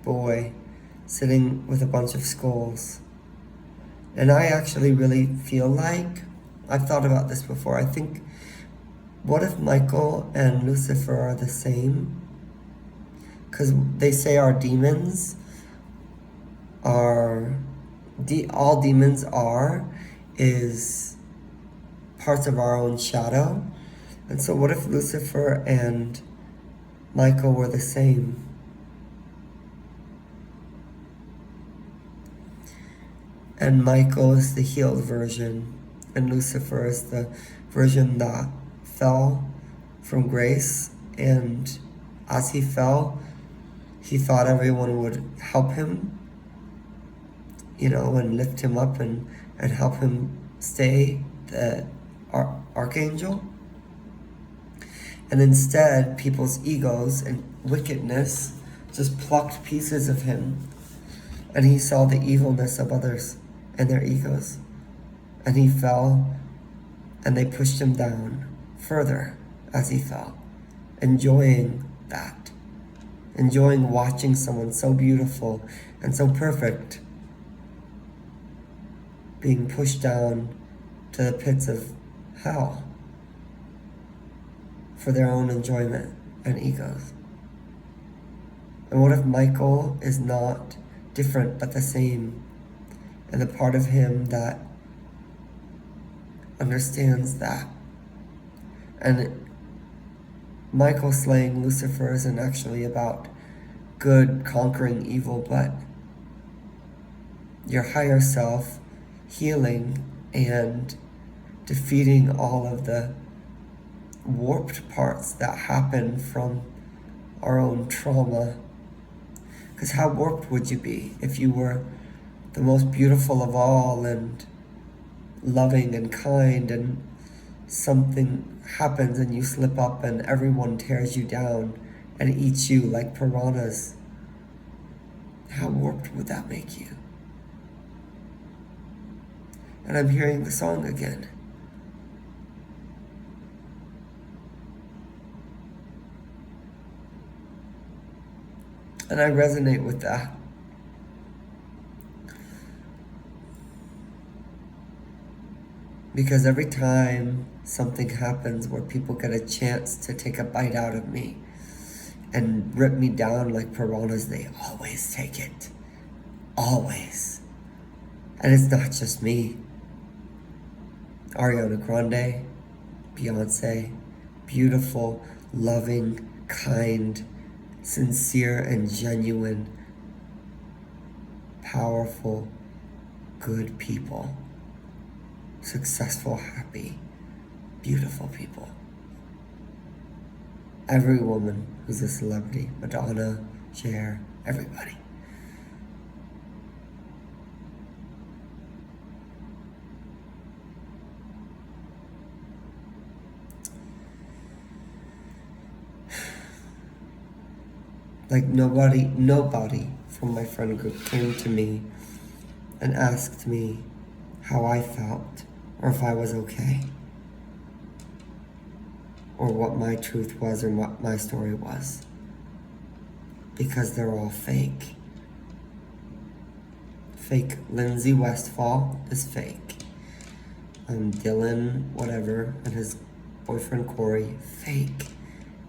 S1: boy sitting with a bunch of skulls. And I actually really feel like, I've thought about this before, I think, what if Michael and Lucifer are the same? Because they say our demons are, all demons is parts of our own shadow. And so what if Lucifer and Michael were the same? And Michael is the healed version, and Lucifer is the version that fell from grace, and as he fell, he thought everyone would help him, and lift him up and help him stay the archangel. And instead, people's egos and wickedness just plucked pieces of him, and he saw the evilness of others and their egos, and he fell, and they pushed him down further as he fell, enjoying that, enjoying watching someone so beautiful and so perfect being pushed down to the pits of hell for their own enjoyment and egos. And what if Michael is not different but the same, and the part of him that understands that? And Michael slaying Lucifer isn't actually about good conquering evil, but your higher self healing and defeating all of the warped parts that happen from our own trauma. Because how warped would you be if you were the most beautiful of all and loving and kind, and something happens and you slip up and everyone tears you down and eats you like piranhas? How warped would that make you? and I'm hearing the song again. And I resonate with that. Because every time something happens where people get a chance to take a bite out of me and rip me down like piranhas, they always take it. Always. And it's not just me. Ariana Grande, Beyonce, beautiful, loving, kind, sincere and genuine, powerful, good people. Successful, happy, beautiful people. Every woman who's a celebrity, Madonna, Cher, everybody. Like nobody from my friend group came to me and asked me how I felt or if I was okay or what my truth was or what my story was, because they're all fake. Fake Lindsay Westfall is fake. Dylan, whatever, and his boyfriend Corey, fake.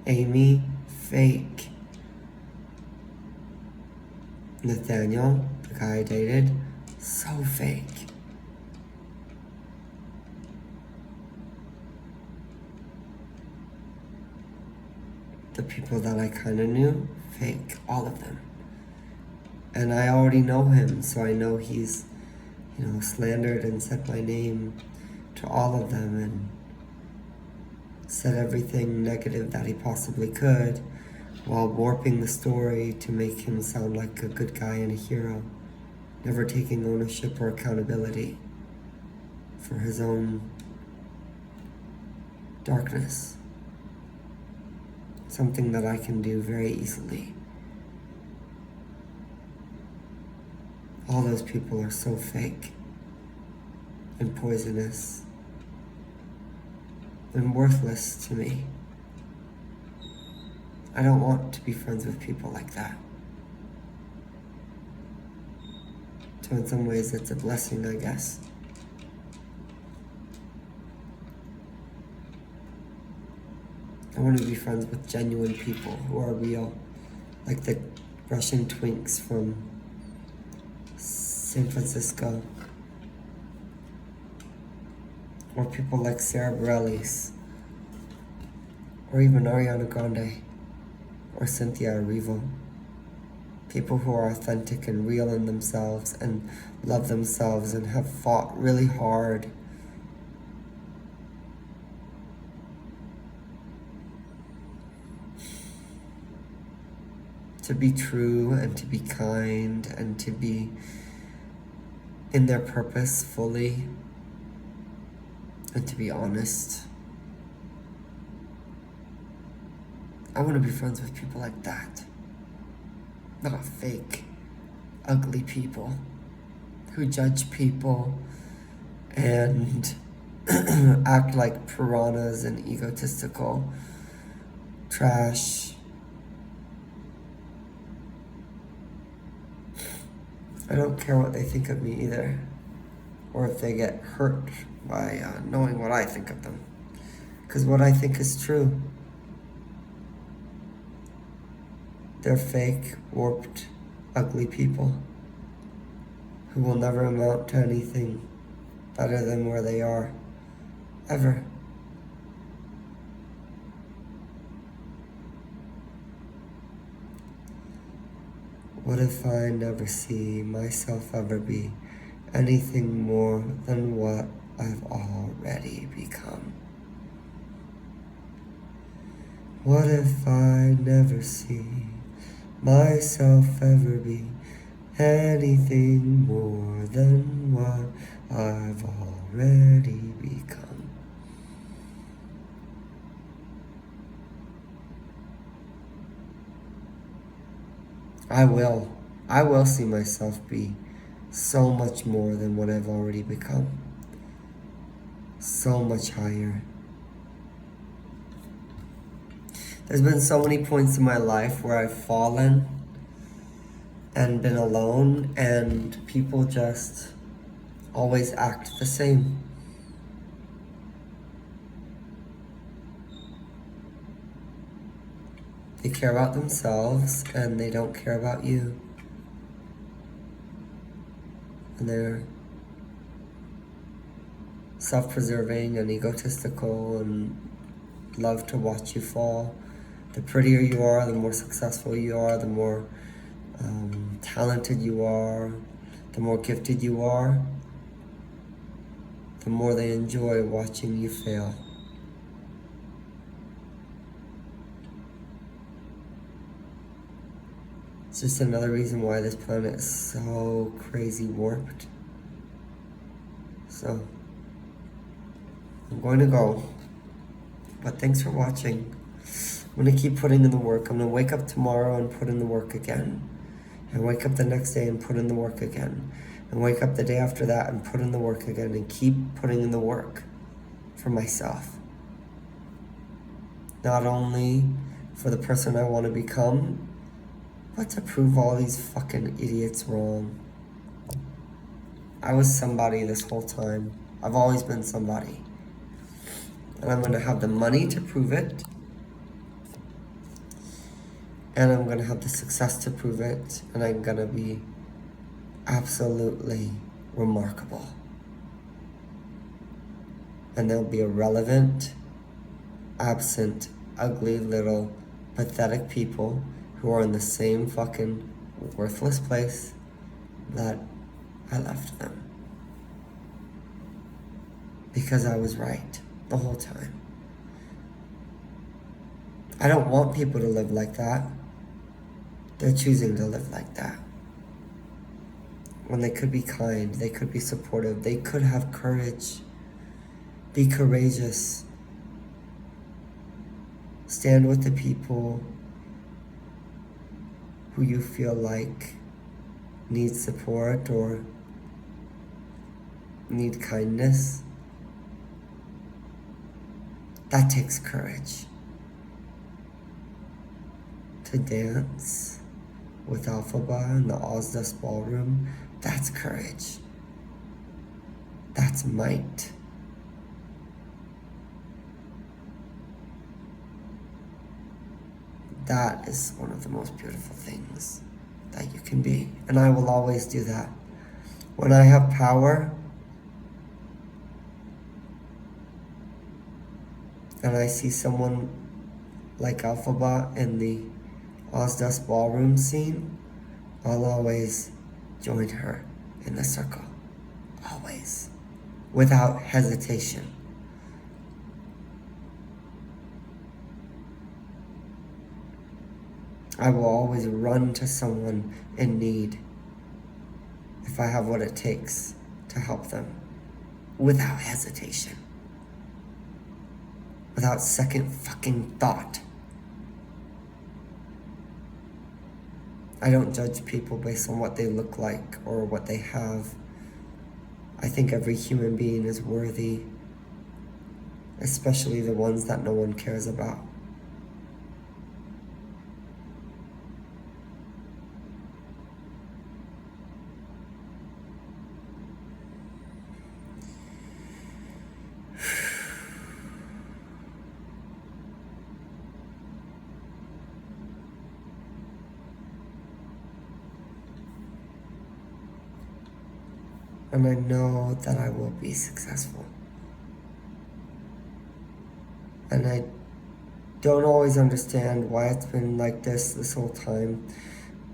S1: Amy, fake. Nathaniel, the guy I dated, so fake. The people that I kind of knew, fake, all of them. And I already know him, so I know he's, slandered and said my name to all of them and said everything negative that he possibly could, while warping the story to make him sound like a good guy and a hero, never taking ownership or accountability for his own darkness. Something that I can do very easily. All those people are so fake and poisonous and worthless to me. I don't want to be friends with people like that. So in some ways it's a blessing, I guess. I want to be friends with genuine people who are real, like the Russian twinks from San Francisco, or people like Sarah Bareilles, or even Ariana Grande, or Cynthia Erivo. People who are authentic and real in themselves and love themselves and have fought really hard to be true and to be kind and to be in their purpose fully and to be honest. I want to be friends with people like that. Not fake, ugly people who judge people and act like piranhas and egotistical trash. I don't care what they think of me either, or if they get hurt by knowing what I think of them, because what I think is true. They're fake, warped, ugly people who will never amount to anything better than where they are, ever. What if I never see myself ever be anything more than what I've already become? What if I never see myself ever be anything more than what I've already become? I will see myself be so much more than what I've already become. so much higher. There's been so many points in my life where I've fallen and been alone, and people just always act the same. They care about themselves and they don't care about you. And they're self-preserving and egotistical and love to watch you fall. The prettier you are, the more successful you are, the more talented you are, the more gifted you are, the more they enjoy watching you fail. It's just another reason why this planet is so crazy warped. So, I'm going to go. But thanks for watching. I'm going to keep putting in the work. I'm going to wake up tomorrow and put in the work again. And wake up the next day and put in the work again. And wake up the day after that and put in the work again. And keep putting in the work for myself. Not only for the person I want to become, but to prove all these fucking idiots wrong. I was somebody this whole time. I've always been somebody. And I'm going to have the money to prove it. And I'm going to have the success to prove it. And I'm going to be absolutely remarkable. And they'll be irrelevant, absent, ugly, little, pathetic people who are in the same fucking worthless place that I left them. Because I was right the whole time. I don't want people to live like that. They're choosing to live like that. When they could be kind, they could be supportive, they could have courage. Be courageous. Stand with the people who you feel like need support or need kindness. That takes courage. To dance with Alphaba in the Ozdust Ballroom, that's courage. That's might. That is one of the most beautiful things that you can be. And I will always do that. When I have power, and I see someone like Alphaba in the Ozdust Ballroom scene, I'll always join her in the circle. Always. Without hesitation. I will always run to someone in need if I have what it takes to help them. Without hesitation. Without second fucking thought. I don't judge people based on what they look like or what they have. I think every human being is worthy, especially the ones that no one cares about. And I know that I will be successful. And I don't always understand why it's been like this whole time,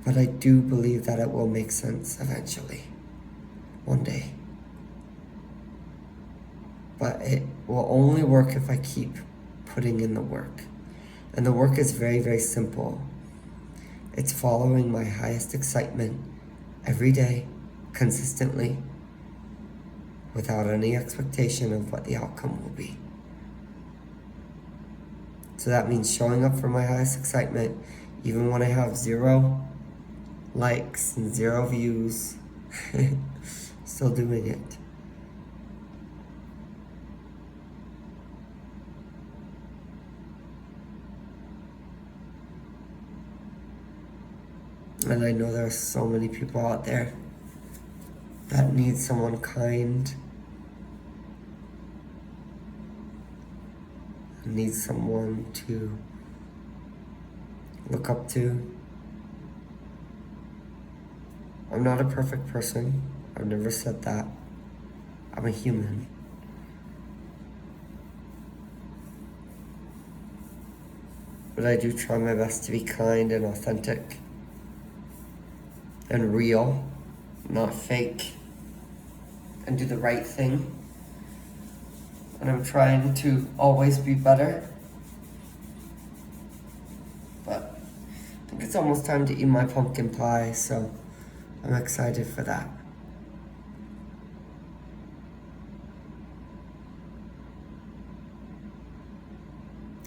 S1: but I do believe that it will make sense eventually, one day. But it will only work if I keep putting in the work. And the work is very, very simple. It's following my highest excitement every day, consistently, without any expectation of what the outcome will be. So that means showing up for my highest excitement, even when I have 0 likes and 0 views, still doing it. And I know there are so many people out there that need someone kind, need someone to look up to. I'm not a perfect person. I've never said that. I'm a human. But I do try my best to be kind and authentic and real, not fake, and do the right thing. And I'm trying to always be better. But I think it's almost time to eat my pumpkin pie, so I'm excited for that.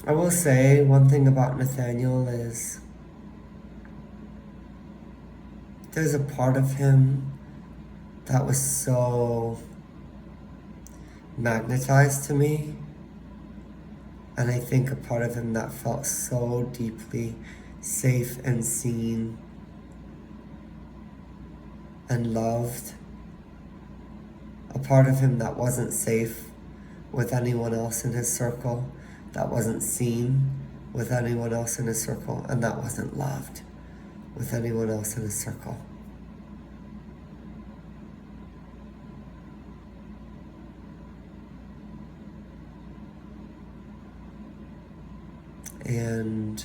S1: I will say one thing about Nathaniel is there's a part of him that was so magnetized to me, and I think a part of him that felt so deeply safe and seen and loved. A part of him that wasn't safe with anyone else in his circle, that wasn't seen with anyone else in his circle, and that wasn't loved with anyone else in his circle. And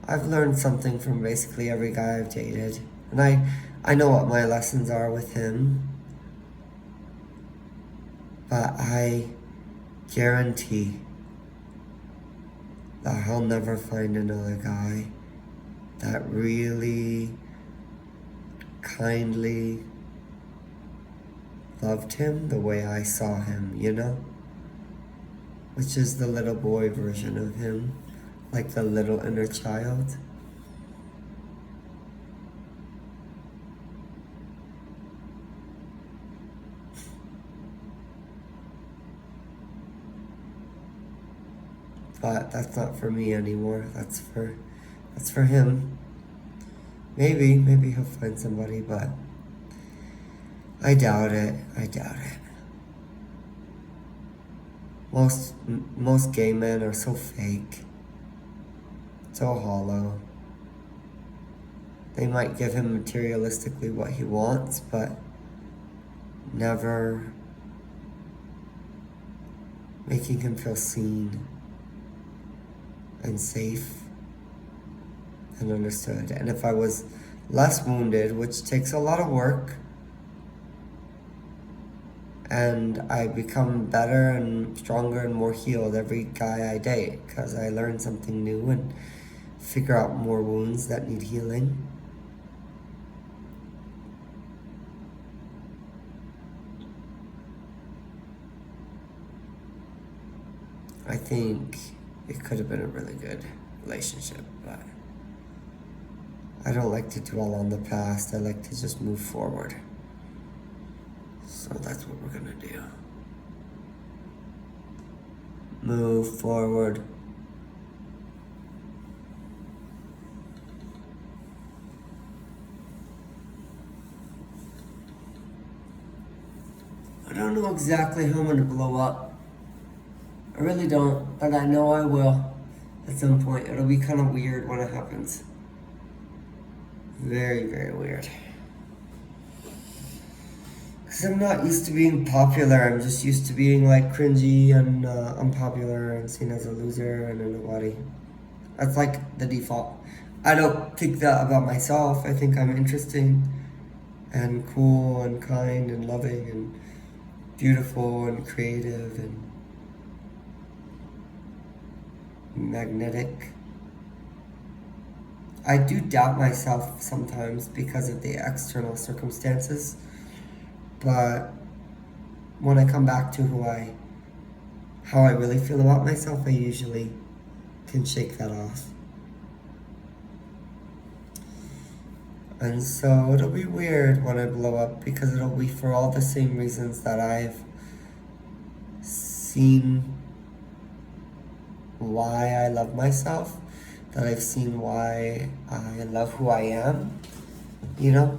S1: I've learned something from basically every guy I've dated. And I know what my lessons are with him. But I guarantee that I'll never find another guy that really kindly loved him the way I saw him, you know? Which is the little boy version of him, like the little inner child. But that's not for me anymore. That's for him. Maybe he'll find somebody, but I doubt it. Most gay men are so fake, so hollow. They might give him materialistically what he wants, but never making him feel seen and safe and understood. And if I was less wounded, which takes a lot of work, and I become better and stronger and more healed every guy I date, because I learn something new and figure out more wounds that need healing. I think it could have been a really good relationship, but I don't like to dwell on the past. I like to just move forward. So that's what we're gonna do. Move forward. I don't know exactly how I'm gonna blow up. I really don't, but I know I will at some point. It'll be kind of weird when it happens. Very, very weird. Because I'm not used to being popular. I'm just used to being like cringy and unpopular and seen as a loser and a nobody. That's like the default. I don't think that about myself. I think I'm interesting and cool and kind and loving and beautiful and creative and magnetic. I do doubt myself sometimes because of the external circumstances, but when I come back to how I really feel about myself, I usually can shake that off. And so it'll be weird when I blow up, because it'll be for all the same reasons that I've seen why I love myself, that I've seen why I love who I am, you know?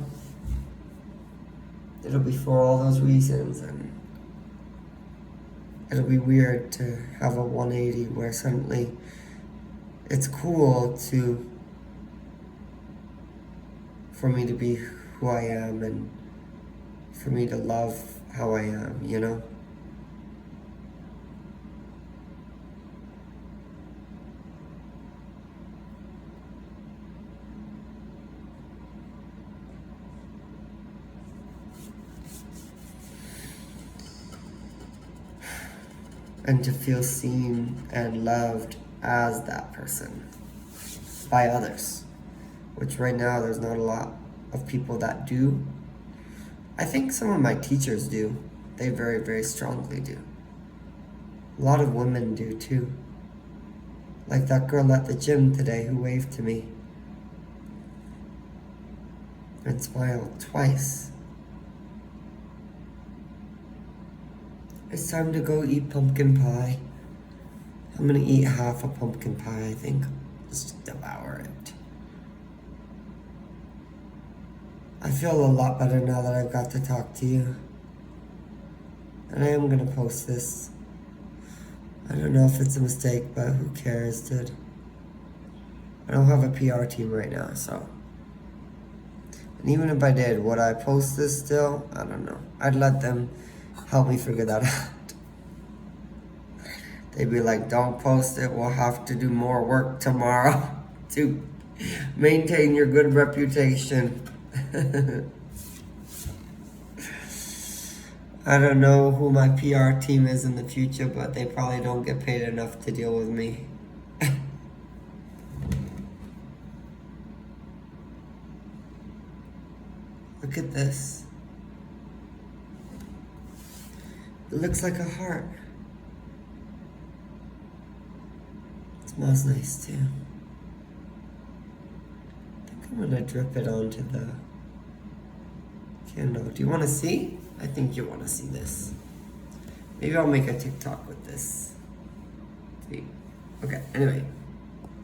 S1: It'll be for all those reasons, and it'll be weird to have a 180 where suddenly it's cool for me to be who I am and for me to love how I am, you know? And to feel seen and loved as that person by others, which right now there's not a lot of people that do. I think some of my teachers do. They very, very strongly do. A lot of women do too. Like that girl at the gym today who waved to me and smiled twice. It's time to go eat pumpkin pie. I'm gonna eat half a pumpkin pie, I think. Just devour it. I feel a lot better now that I've got to talk to you. And I am gonna post this. I don't know if it's a mistake, but who cares, dude? I don't have a PR team right now, so. And even if I did, would I post this still? I don't know. I'd let them help me figure that out. They'd be like, don't post it, we'll have to do more work tomorrow to maintain your good reputation. I don't know who my PR team is in the future, but they probably don't get paid enough to deal with me. Look at this. It looks like a heart. It smells nice too. I think I'm gonna drip it onto the candle. Do you want to see? I think you want to see this. Maybe I'll make a TikTok with this. See? Okay, anyway.